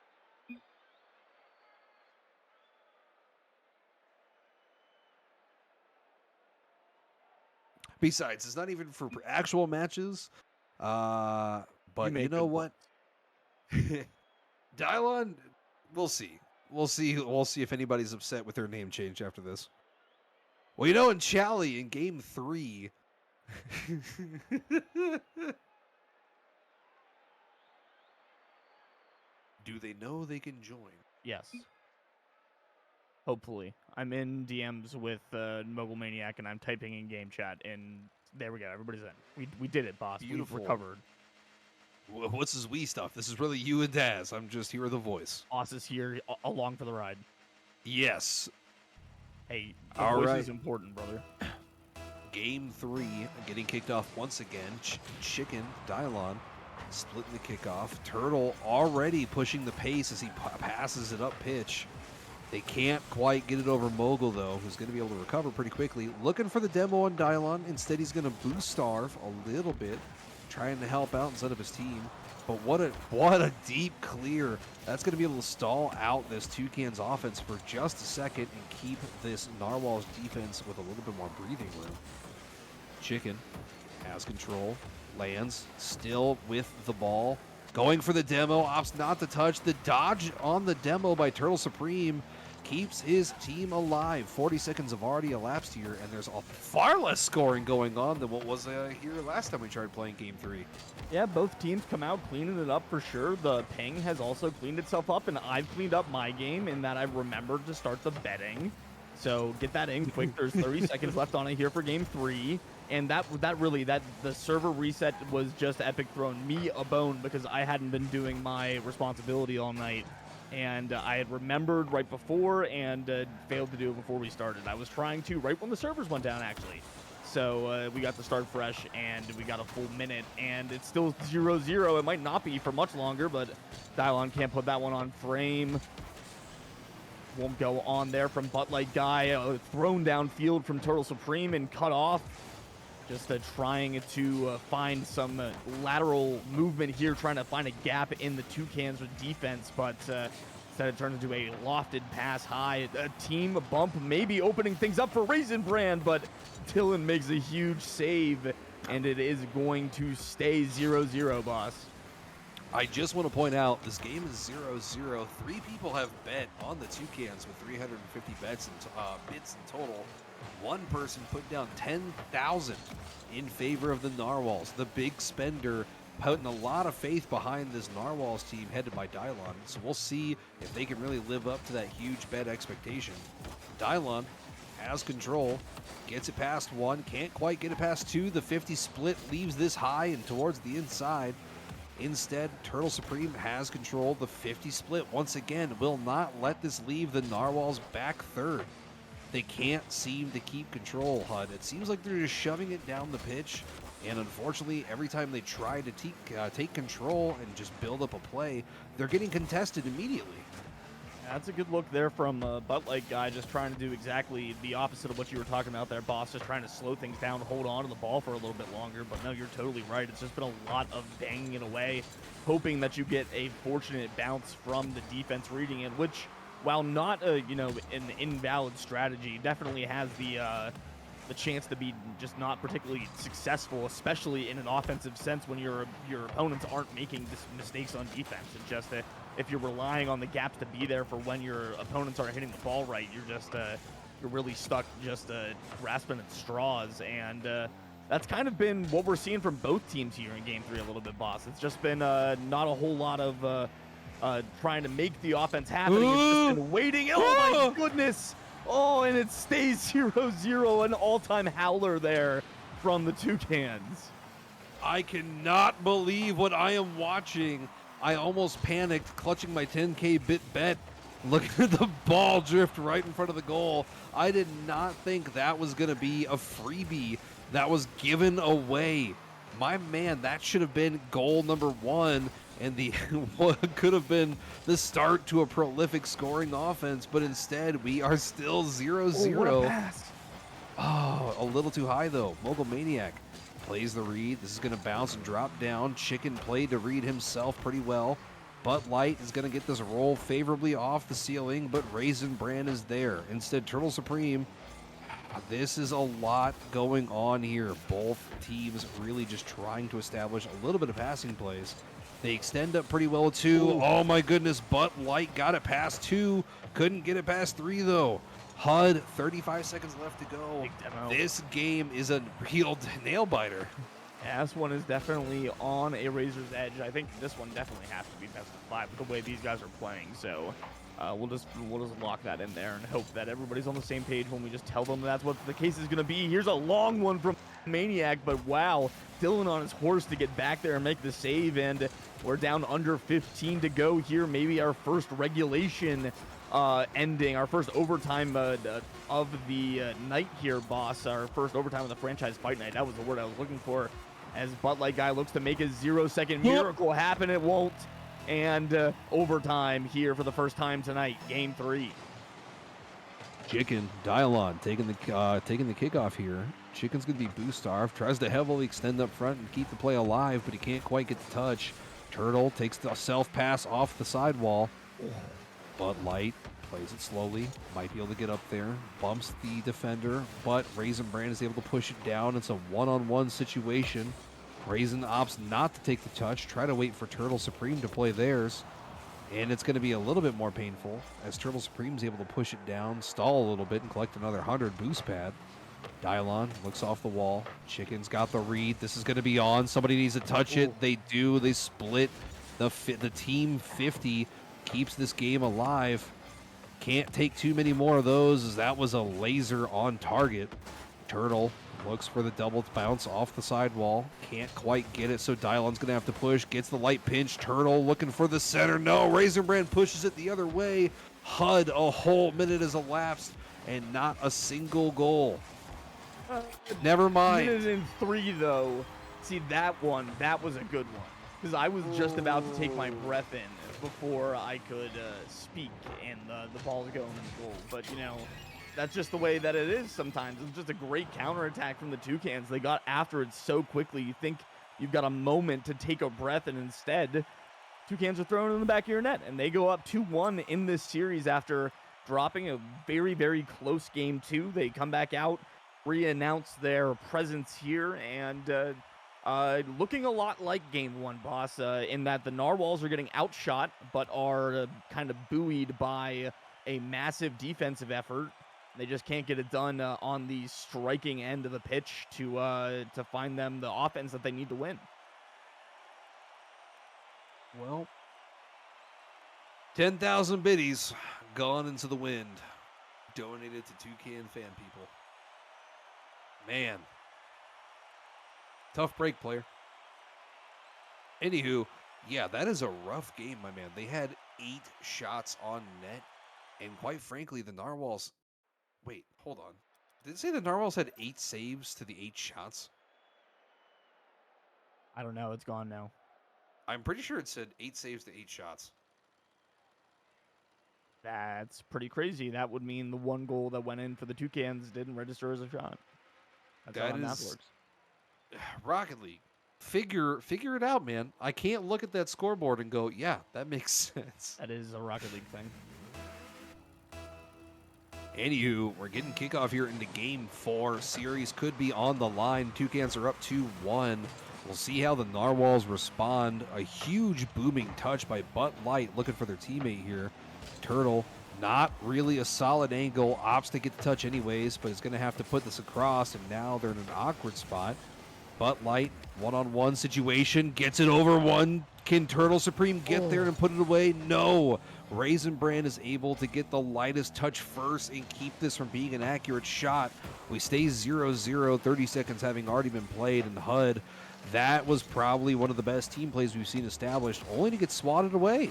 Speaker 1: Besides, it's not even for actual matches. But you know what? Dylon, we'll see. We'll see if anybody's upset with their name change after this. Well, you know, in Chally in game 3. Do they know they can join?
Speaker 2: Yes. Hopefully. I'm in DMs with Mogul Maniac, and I'm typing in game chat, and there we go. Everybody's in. We did it, boss.
Speaker 1: Beautiful.
Speaker 2: We've recovered.
Speaker 1: What's this we stuff? This is really you and Daz. I'm just here with a voice.
Speaker 2: Boss is here along for the ride.
Speaker 1: Yes.
Speaker 2: Hey, the voice is important, brother.
Speaker 1: Game 3 getting kicked off once again. Chicken, Dylon, splitting the kickoff. Turtle already pushing the pace as he passes it up pitch. They can't quite get it over Mogul, though, who's going to be able to recover pretty quickly. Looking for the demo on Dylon. Instead, he's going to boost Starve a little bit, trying to help out instead of his team. But what a deep clear. That's going to be able to stall out this Toucans offense for just a second and keep this Narwhals defense with a little bit more breathing room. Chicken has control. lands, still with the ball. Going for the demo, opts not to touch. The dodge on the demo by Turtle Supreme keeps his team alive. 40 seconds have already elapsed here, and there's far less scoring going on than what was here last time we tried playing Game 3.
Speaker 2: Yeah, both teams come out cleaning it up for sure. The ping has also cleaned itself up, and I've cleaned up my game in that I remembered to start the betting. So get that in quick. There's 30 seconds left on it here for Game 3. And that the server reset was just epic, throwing me a bone because I hadn't been doing my responsibility all night. And I had remembered right before and failed to do it before we started. I was trying to right when the servers went down, actually. So we got to start fresh, and we got a full minute, and it's still 0-0. It might not be for much longer, but Dylon can't put that one on frame. Won't go on there from Butt Light Guy. Thrown downfield from Turtle Supreme and cut off. Just trying to find some lateral movement here, trying to find a gap in the Toucans with defense, but instead it turns into a lofted pass high. A team bump maybe opening things up for Raisin Brand, but Dylan makes a huge save, and it is going to stay 0-0, boss.
Speaker 1: I just want to point out, this game is 0-0. 3 people have bet on the Toucans with 350 bits in total. One person put down 10,000 in favor of the Narwhals. The big spender putting a lot of faith behind this Narwhals team headed by Dylon. So we'll see if they can really live up to that huge bet expectation. Dylon has control, gets it past 1, can't quite get it past 2. The 50 split leaves this high and towards the inside. Instead, Turtle Supreme has control. The 50 split, once again, will not let this leave the Narwhals back third. They can't seem to keep control, HUD. It seems like they're just shoving it down the pitch, and unfortunately, every time they try to take control and just build up a play, they're getting contested immediately.
Speaker 2: That's a good look there from Butt Light Guy, just trying to do exactly the opposite of what you were talking about there, boss. Just trying to slow things down, hold on to the ball for a little bit longer. But no, you're totally right. It's just been a lot of banging it away, hoping that you get a fortunate bounce from the defense reading it, which, while not an invalid strategy, definitely has the chance to be just not particularly successful, especially in an offensive sense when your opponents aren't making mistakes on defense. It's just if you're relying on the gaps to be there for when your opponents aren't hitting the ball right, you're really stuck just grasping at straws. And that's kind of been what we're seeing from both teams here in Game 3 a little bit, boss. It's just been not a whole lot of trying to make the offense happen. It's just been waiting. Oh, my goodness. Oh, and it stays 0-0, an all-time howler there from the Toucans.
Speaker 1: I cannot believe what I am watching. I almost panicked, clutching my 10K bit bet, looking at the ball drift right in front of the goal. I did not think that was going to be a freebie that was given away. My man, that should have been goal number 1. And the what could have been the start to a prolific scoring offense, but instead we are still 0-0.
Speaker 2: Oh, what a pass.
Speaker 1: Oh, a little too high though. Mogul Maniac plays the read. This is going to bounce and drop down. Chicken played to read himself pretty well. Butt Light is going to get this roll favorably off the ceiling, but Raisin Brand is there. Instead, Turtle Supreme. This is a lot going on here. Both teams really just trying to establish a little bit of passing plays. They extend up pretty well, too. Ooh. Oh, my goodness. Butt Light got it past 2. Couldn't get it past 3, though. HUD, 35 seconds left to go. This game is a real nail-biter.
Speaker 2: Yeah, this one is definitely on a razor's edge. I think this one definitely has to be best of 5 with the way these guys are playing. So we'll just lock that in there and hope that everybody's on the same page when we just tell them that's what the case is going to be. Here's a long one from Maniac, but wow, Dylan on his horse to get back there and make the save, and we're down under 15 to go here. Maybe our first regulation ending, our first overtime of the night here, boss. Our first overtime of the franchise fight night. That was the word I was looking for. As Butt Light Guy looks to make a 0-second miracle happen, it won't. And overtime here for the first time tonight, Game 3.
Speaker 1: Chicken, Dylon taking the kickoff here. Chicken's going to be boost starved. Tries to heavily extend up front and keep the play alive, but he can't quite get the touch. Turtle takes the self-pass off the sidewall. Butt Light plays it slowly. Might be able to get up there. Bumps the defender, but Raisin Brand is able to push it down. It's a one-on-one situation. Raisin opts not to take the touch, try to wait for Turtle Supreme to play theirs. And it's going to be a little bit more painful as Turtle Supreme's able to push it down, stall a little bit, and collect another 100 boost pad. Dylon looks off the wall. Chicken's got the read. This is going to be on. Somebody needs to touch it. They do. They split. The team 50 keeps this game alive. Can't take too many more of those as that was a laser on target. Turtle looks for the double bounce off the sidewall. Can't quite get it, so Dylon's going to have to push. Gets the light pinch. Turtle looking for the center. No, Razorbrand pushes it the other way. HUD, a whole minute has elapsed, and not a single goal. Never mind.
Speaker 2: Minute and 3, though. See, that one, that was a good one. Because I was just about to take my breath in before I could speak, and the ball's going in goal. But, you know, that's just the way that it is sometimes. It's just a great counterattack from the Toucans. They got after it so quickly. You think you've got a moment to take a breath, and instead, Toucans are thrown in the back of your net. And they go up 2-1 in this series after dropping a very, very close game 2. They come back out, re-announce their presence here, and looking a lot like game 1, boss, in that the Narwhals are getting outshot, but are kind of buoyed by a massive defensive effort. They just can't get it done on the striking end of the pitch to find them the offense that they need to win.
Speaker 1: Well, 10,000 biddies gone into the wind, donated to Toucan fan people. Man. Tough break, player. Anywho, yeah, that is a rough game, my man. They had 8 shots on net, and quite frankly, the Narwhals... Wait, hold on. Did it say the Narwhals had 8 saves to the 8 shots?
Speaker 2: I don't know. It's gone now.
Speaker 1: I'm pretty sure it said 8 saves to 8 shots.
Speaker 2: That's pretty crazy. That would mean the one goal that went in for the Toucans didn't register as a shot. That's how that math works.
Speaker 1: Rocket League. Figure it out, man. I can't look at that scoreboard and go, yeah, that makes sense.
Speaker 2: That is a Rocket League thing.
Speaker 1: Anywho, we're getting kickoff here into Game 4. Series could be on the line. Toucans are up 2-1. We'll see how the Narwhals respond. A huge booming touch by Butt Light looking for their teammate here. Turtle, not really a solid angle. Opts to get the touch anyways, but is going to have to put this across, and now they're in an awkward spot. Butt Light, one-on-one situation, gets it over one. Can Turtle Supreme get there and put it away? No. Raisin Brand is able to get the lightest touch first and keep this from being an accurate shot. We stay 0-0, 30 seconds having already been played, and HUD, that was probably one of the best team plays we've seen established, only to get swatted away.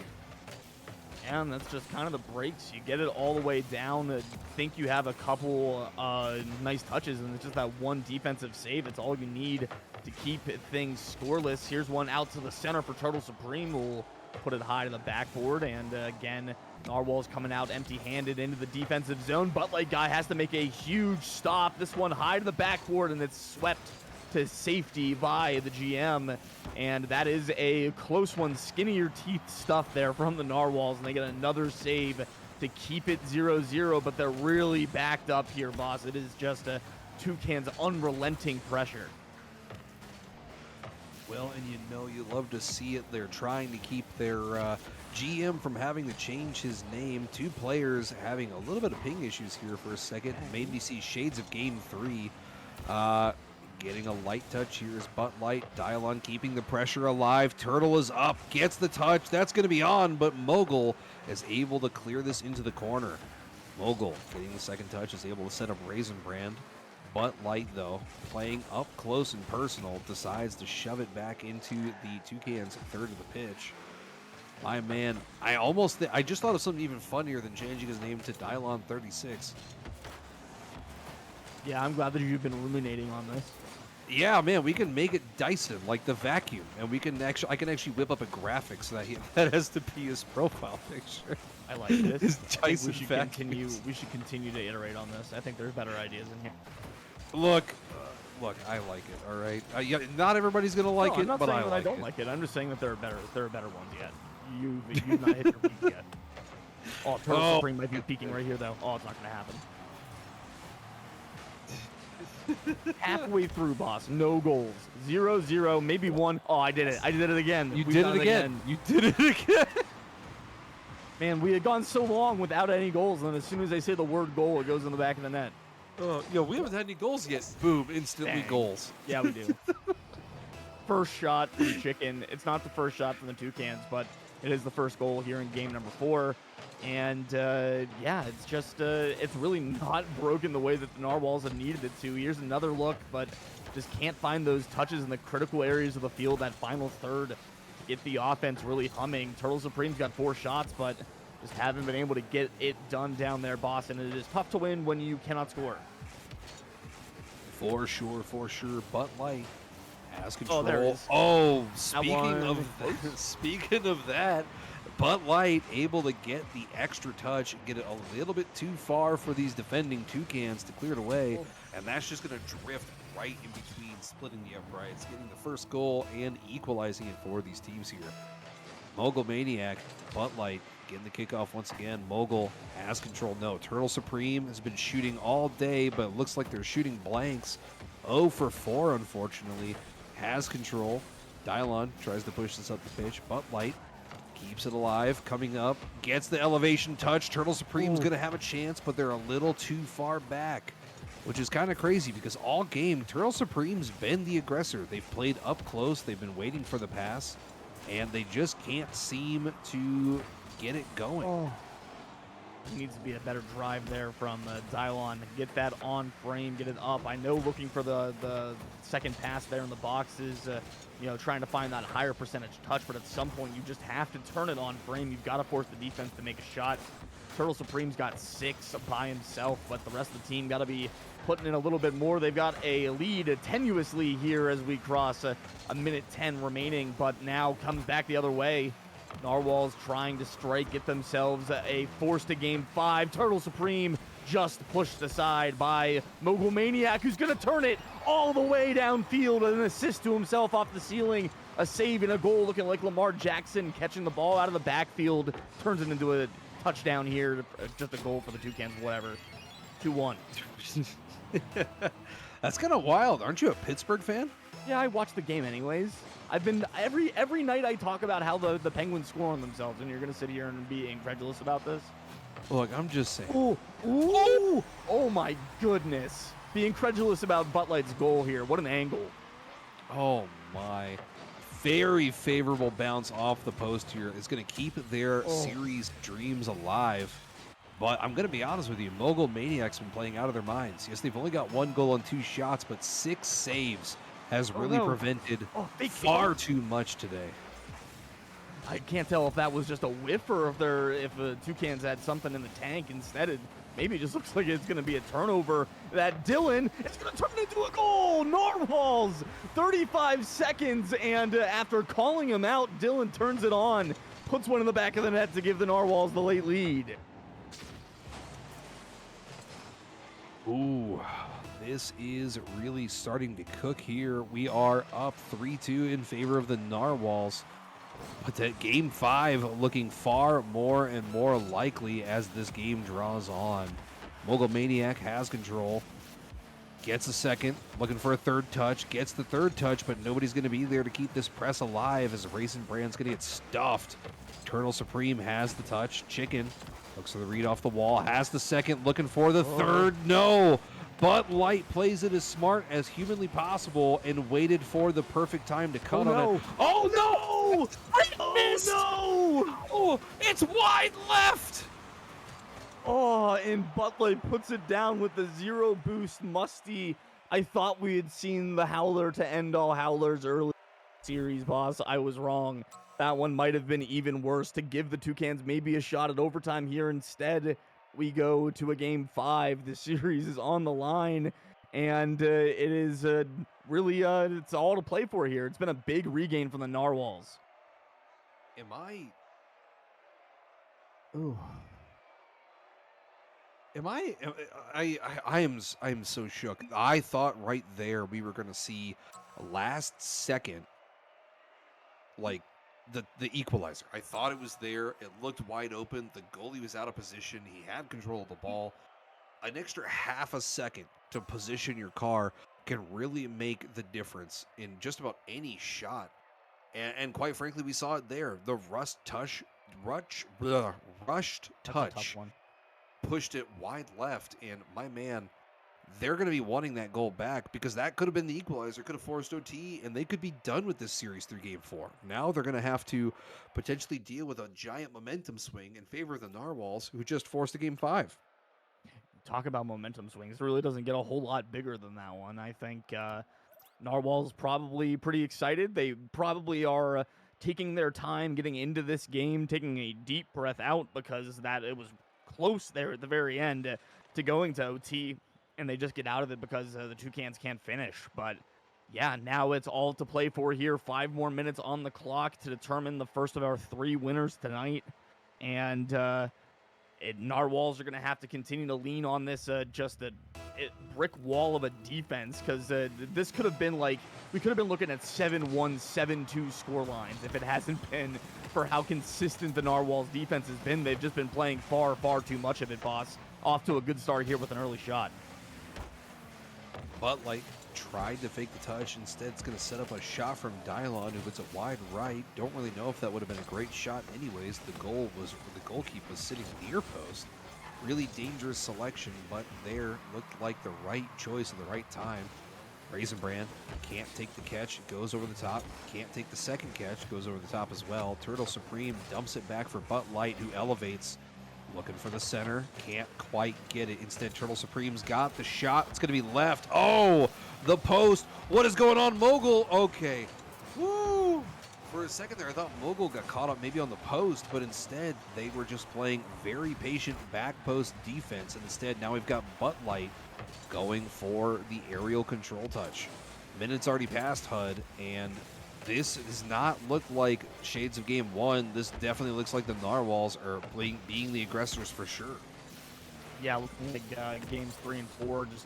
Speaker 2: And that's just kind of the breaks. You get it all the way down. Think you have a couple nice touches, and it's just that one defensive save. It's all you need to keep things scoreless. Here's one out to the center for Turtle Supreme. We'll put it high to the backboard, and again, Narwhals coming out empty-handed into the defensive zone. Butt Light guy has to make a huge stop. This one high to the backboard, and it's swept to safety by the GM, and that is a close one. Skinnier teeth stuff there from the Narwhals, and they get another save to keep it 0-0, but they're really backed up here, boss. It is just a Toucan's unrelenting pressure.
Speaker 1: Well, and you love to see it. They're trying to keep their GM from having to change his name. 2 players having a little bit of ping issues here for a second. Made me see shades of Game 3. Getting a light touch here is Butt Light. Dylon keeping the pressure alive. Turtle is up, gets the touch. That's going to be on, but Mogul is able to clear this into the corner. Mogul getting the second touch is able to set up Raisin Brand. Butt Light, though, playing up close and personal, decides to shove it back into the Toucans' third of the pitch. My man, I just thought of something even funnier than changing his name to Dylon 36.
Speaker 2: Yeah, I'm glad that you've been ruminating on this.
Speaker 1: Yeah, man, we can make it Dyson, like the vacuum, and I can actually whip up a graphic so that that has to be his profile picture.
Speaker 2: I like this.
Speaker 1: His
Speaker 2: I
Speaker 1: Dyson
Speaker 2: think
Speaker 1: vacuums.
Speaker 2: we should continue to iterate on this. I think there's better ideas in here.
Speaker 1: Look, I like it. All right, yeah, not everybody's gonna like
Speaker 2: I'm
Speaker 1: it,
Speaker 2: not
Speaker 1: but
Speaker 2: saying
Speaker 1: I
Speaker 2: that
Speaker 1: like
Speaker 2: I don't
Speaker 1: it.
Speaker 2: like it. I'm just saying that there are better ones yet. You've not hit your peak yet. Oh, Turtle Supreme might be peaking right here, though. Oh, it's not gonna happen. Halfway through, boss. No goals. 0-0, maybe one. Oh, I did it. I did it again.
Speaker 1: You
Speaker 2: We've
Speaker 1: did
Speaker 2: done
Speaker 1: it again. You did it again.
Speaker 2: Man, we had gone so long without any goals, and then as soon as they say the word goal, it goes in the back of the net.
Speaker 1: We haven't had any goals yet. Boom, instantly
Speaker 2: Dang.
Speaker 1: goals.
Speaker 2: Yeah, we do. First shot from Chicken. It's not the first shot from the Toucans, but it is the first goal here in game number 4. And yeah, it's just it's really not broken the way that the Narwhals have needed it to. Here's another look, but just can't find those touches in the critical areas of the field, that final third, to get the offense really humming. Turtle Supreme's got 4 shots, but just haven't been able to get it done down there, Boston. And it is tough to win when you cannot score.
Speaker 1: For sure. But Light has control.
Speaker 2: Oh, there it is.
Speaker 1: Oh,
Speaker 2: That
Speaker 1: speaking of that, But Light able to get the extra touch, get it a little bit too far for these defending Toucans to clear it away, and that's just going to drift right in between, splitting the uprights, getting the first goal and equalizing it for these teams here. Mogul Maniac, But Light getting the kickoff once again. Mogul has control. No, Turtle Supreme has been shooting all day, but it looks like they're shooting blanks. 0 for 4, unfortunately. Has control. Dylon tries to push this up the pitch, but Light keeps it alive, coming up, gets the elevation touch. Turtle Supreme's going to have a chance, but they're a little too far back, which is kind of crazy because all game, Turtle Supreme's been the aggressor. They've played up close. They've been waiting for the pass, and they just can't seem to get it going.
Speaker 2: Needs to be a better drive there from Dylon. Get that on frame, get it up. I know looking for the second pass there in the box is, trying to find that higher percentage touch, but at some point you just have to turn it on frame. You've got to force the defense to make a shot. Turtle Supreme's got 6 by himself, but the rest of the team got to be putting in a little bit more. They've got a lead tenuously here as we cross a minute 10 remaining, but now comes back the other way. Narwhals trying to strike, get themselves a force to game 5. Turtle Supreme just pushed aside by Mogul Maniac, who's going to turn it all the way downfield, and an assist to himself off the ceiling. A save and a goal, looking like Lamar Jackson catching the ball out of the backfield. Turns it into a touchdown here. Just a goal for the Toucans, whatever. 2-1.
Speaker 1: That's kind of wild. Aren't you a Pittsburgh fan?
Speaker 2: Yeah, I watch the game anyways. I've been every night I talk about how the Penguins score on themselves, and you're gonna sit here and be incredulous about this.
Speaker 1: Look, I'm just saying.
Speaker 2: Oh my goodness! Be incredulous about But Light's goal here. What an angle!
Speaker 1: Oh my! Very favorable bounce off the post here is going to keep their series dreams alive. But I'm going to be honest with you, Mogul Maniac's been playing out of their minds. Yes, they've only got 1 goal on 2 shots, but 6 saves has really prevented far too much today.
Speaker 2: I can't tell if that was just a whiff or if the Toucans had something in the tank instead. Maybe it just looks like it's going to be a turnover. That Dylan, it's going to turn into a goal. Narwhals, 35 seconds, and after calling him out, Dylan turns it on, puts one in the back of the net to give the Narwhals the late lead.
Speaker 1: Ooh, this is really starting to cook here. We are up 3-2 in favor of the Narwhals. But that game 5 looking far more and more likely as this game draws on. Mogul Maniac has control. Gets a second, looking for a third touch. Gets the third touch, but nobody's going to be there to keep this press alive as Raisin Brand's going to get stuffed. Turtle Supreme has the touch. Chicken looks for the read off the wall. Has the second, looking for the third. No! But Light plays it as smart as humanly possible and waited for the perfect time to cut on it. Oh no! Oh, it's wide left!
Speaker 2: Oh, and Butler puts it down with the 0 boost musty. I thought we had seen the Howler to end all Howlers early series, boss. I was wrong. That one might have been even worse to give the Toucans maybe a shot at overtime here. Instead, we go to a game 5. The series is on the line, and it is really it's all to play for here. It's been a big regain from the Narwhals.
Speaker 1: I am so shook. I thought right there we were going to see last second, like the equalizer. I thought it was there. It looked wide open. The goalie was out of position. He had control of the ball. an extra half a second to position your car can really make the difference in just about any shot. And quite frankly, we saw it there. The rushed
Speaker 2: That's a tough
Speaker 1: touch
Speaker 2: one.
Speaker 1: pushed it wide left, and my man, they're going to be wanting that goal back because that could have been the equalizer, could have forced OT, and they could be done with this series through game 4. Now they're going to have to potentially deal with a giant momentum swing in favor of the Narwhals, who just forced a game 5.
Speaker 2: Talk about momentum swings. It really doesn't get a whole lot bigger than that one. I think Narwhal's probably pretty excited. They probably are taking their time getting into this game, taking a deep breath out because that it was close there at the very end to going to OT, and they just get out of it because the Toucans can't finish. But yeah, now it's all to play for here. 5 more minutes on the clock to determine the first of our 3 winners tonight. And Narwhals are going to have to continue to lean on this brick wall of a defense because this could have been like we could have been looking at 7-1, 7-2 score lines if it hasn't been for how consistent the Narwhals defense has been. They've just been playing far, far too much of it, boss. Off to a good start here with an early shot.
Speaker 1: But like tried to fake the touch. Instead, it's going to set up a shot from Dylon, who puts it wide right. Don't really know if that would have been a great shot anyways. The goalkeeper was sitting near post. Really dangerous selection, but there looked like the right choice at the right time. Raisinbrand can't take the catch, goes over the top. Can't take the second catch, goes over the top as well. Turtle Supreme dumps it back for Butt Light, who elevates. Looking for the center, can't quite get it. Instead, Turtle Supreme's got the shot. It's going to be left. Oh, the post. What is going on, Mogul? Okay. Woo! For a second there, I thought Mogul got caught up maybe on the post, but instead, they were just playing very patient back post defense. And instead, now we've got Butt Light going for the aerial control touch. Minutes already passed, HUD, and this does not look like shades of game 1. This definitely looks like the Narwhals are being the aggressors for sure.
Speaker 2: Yeah, looking like games 3 and 4, just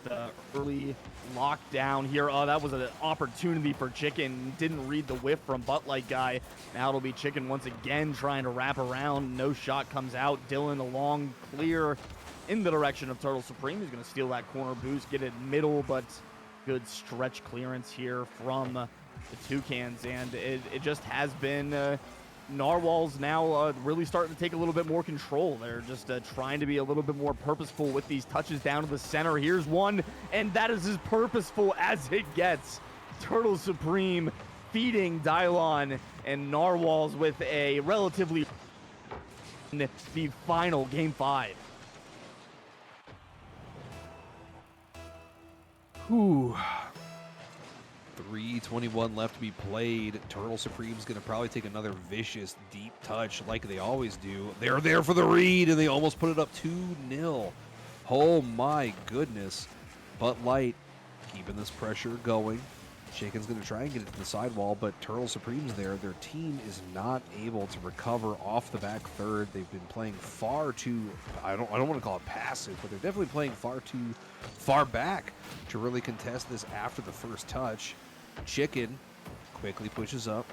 Speaker 2: early lockdown here. Oh, that was an opportunity for Chicken. Didn't read the whiff from Butt Light guy. Now it'll be Chicken once again trying to wrap around. No shot comes out. Dylan a long clear in the direction of Turtle Supreme. He's going to steal that corner boost, get it middle, but good stretch clearance here from the Toucans, and it just has been Narwhals now really starting to take a little bit more control. They're just trying to be a little bit more purposeful with these touches down to the center. Here's one, and that is as purposeful as it gets. Turtle Supreme feeding Dylon, and Narwhals with a relatively the final game 5.
Speaker 1: Whew. 3:21 left to be played. Turtle Supreme's going to probably take another vicious deep touch like they always do. They're there for the read, and they almost put it up 2-0. Oh my goodness. Butt Light keeping this pressure going. Chicken's going to try and get it to the sidewall, but Turtle Supreme's there. Their team is not able to recover off the back third. They've been playing far too, I don't want to call it passive, but they're definitely playing far too far back to really contest this after the first touch. Chicken quickly pushes up.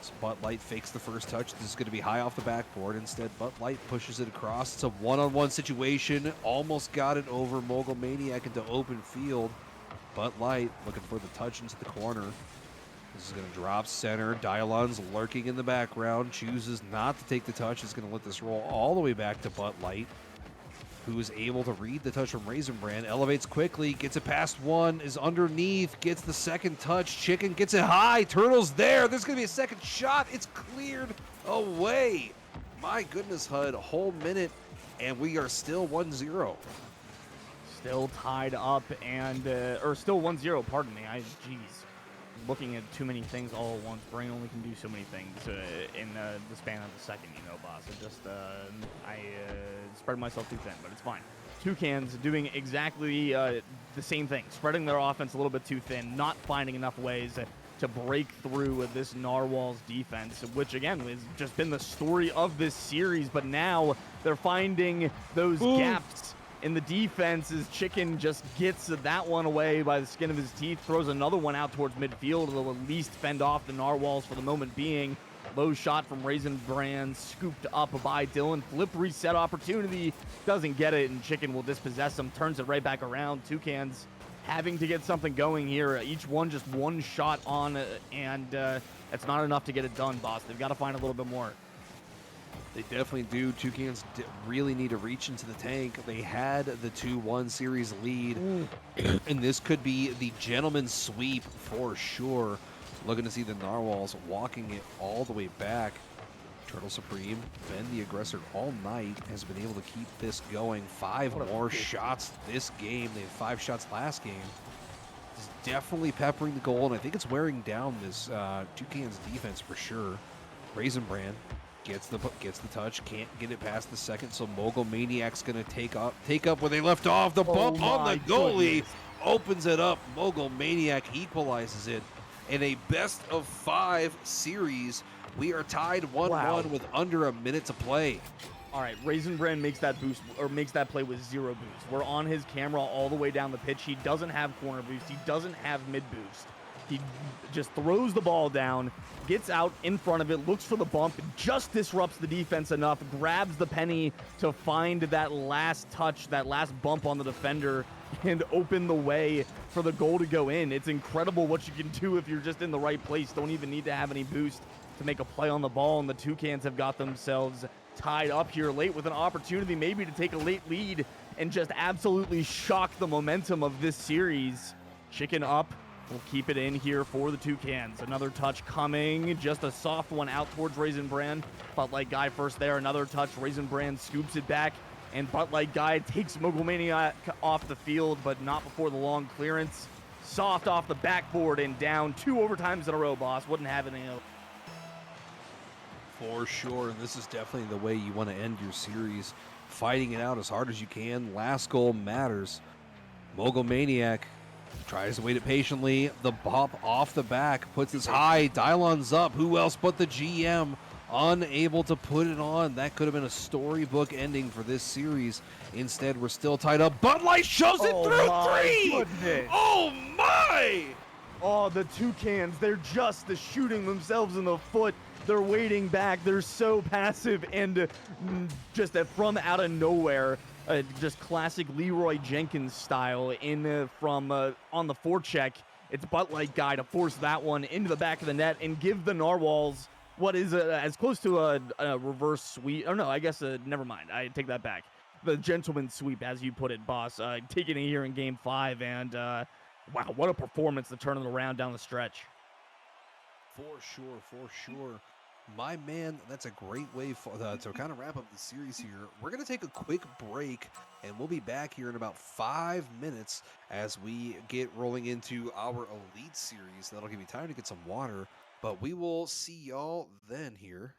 Speaker 1: So Butt Light fakes the first touch. This is going to be high off the backboard. Instead, Butt Light pushes it across. It's a one-on-one situation. Almost got it over Mogul Maniac into open field. Butt Light looking for the touch into the corner. This is going to drop center. Dylon's lurking in the background. Chooses not to take the touch. Is going to let this roll all the way back to Butt Light, who is able to read the touch from Raisinbrand. Elevates quickly. Gets it past one. Is underneath. Gets the second touch. Chicken gets it high. Turtle's there. There's going to be a second shot. It's cleared away. My goodness, HUD. A whole minute, and we are still 1-0.
Speaker 2: Still tied up and, or still 1-0, pardon me. Jeez. Looking at too many things all at once. Brain only can do so many things in the span of a second, you know, boss. It just, I spread myself too thin, but it's fine. Toucans doing exactly the same thing. Spreading their offense a little bit too thin, not finding enough ways to break through with this Narwhals defense, which, again, has just been the story of this series, but now they're finding those gaps in the defense as Chicken just gets that one away by the skin of his teeth, throws another one out towards midfield. It'll at least fend off the Narwhals for the moment being. Low shot from Raisin Brand, scooped up by Dylan. Flip reset opportunity, doesn't get it, and Chicken will dispossess him, turns it right back around. Toucans having to get something going here. Each one just one shot on, and that's not enough to get it done, boss. They've got to find a little bit more.
Speaker 1: They definitely do. Toucans really need to reach into the tank. They had the 2-1 series lead, and this could be the gentleman's sweep for sure. Looking to see the Narwhals walking it all the way back. Turtle Supreme, been the aggressor all night, has been able to keep this going. 5 more shots this game. They had 5 shots last game. It's definitely peppering the goal, and I think it's wearing down this Toucans defense for sure. Raisin Brand gets the touch, can't get it past the second, so Mogul Maniac's gonna take up where they left off. The bump on the goalie opens it up. Mogul Maniac equalizes it in a best of 5 series. We are tied 1-1 with under a minute to play.
Speaker 2: All right, Raisin Brand makes that boost, or makes that play with 0 boost. We're on his camera all the way down the pitch. He doesn't have corner boost. He doesn't have mid boost. He just throws the ball down, gets out in front of it, looks for the bump, just disrupts the defense enough, grabs the penny to find that last touch, that last bump on the defender, and open the way for the goal to go in. It's incredible what you can do if you're just in the right place. Don't even need to have any boost to make a play on the ball, and the Toucans have got themselves tied up here late with an opportunity maybe to take a late lead and just absolutely shock the momentum of this series. Chicken up. We'll keep it in here for the Toucans. Another touch coming. Just a soft one out towards Raisin Brand. Butt Light Guy first there. Another touch. Raisin Brand scoops it back. And Butt Light Guy takes Mogul Maniac off the field, but not before the long clearance. Soft off the backboard and down 2 overtimes in a row, boss. Wouldn't have any else.
Speaker 1: For sure, and this is definitely the way you want to end your series. Fighting it out as hard as you can. Last goal matters. Mogul Maniac tries to wait it patiently. The bop off the back puts us high. Dylon's up. Who else but the GM? Unable to put it on. That could have been a storybook ending for this series. Instead, we're still tied up. Bud Light shoves it through 3.
Speaker 2: Goodness.
Speaker 1: Oh my!
Speaker 2: Oh, the Toucans, they're just shooting themselves in the foot. They're waiting back. They're so passive and just from out of nowhere. Just classic Leroy Jenkins style from on the forecheck. It's Butt Light Guy to force that one into the back of the net and give the Narwhals what is as close to a reverse sweep. Oh no, I guess never mind. I take that back. The gentleman's sweep, as you put it, boss. Taking it here in Game 5, and wow, what a performance to turn it around down the stretch.
Speaker 1: For sure. My man, that's a great way to kind of wrap up the series here. We're going to take a quick break, and we'll be back here in about 5 minutes as we get rolling into our Elite Series. That'll give you time to get some water, but we will see y'all then here.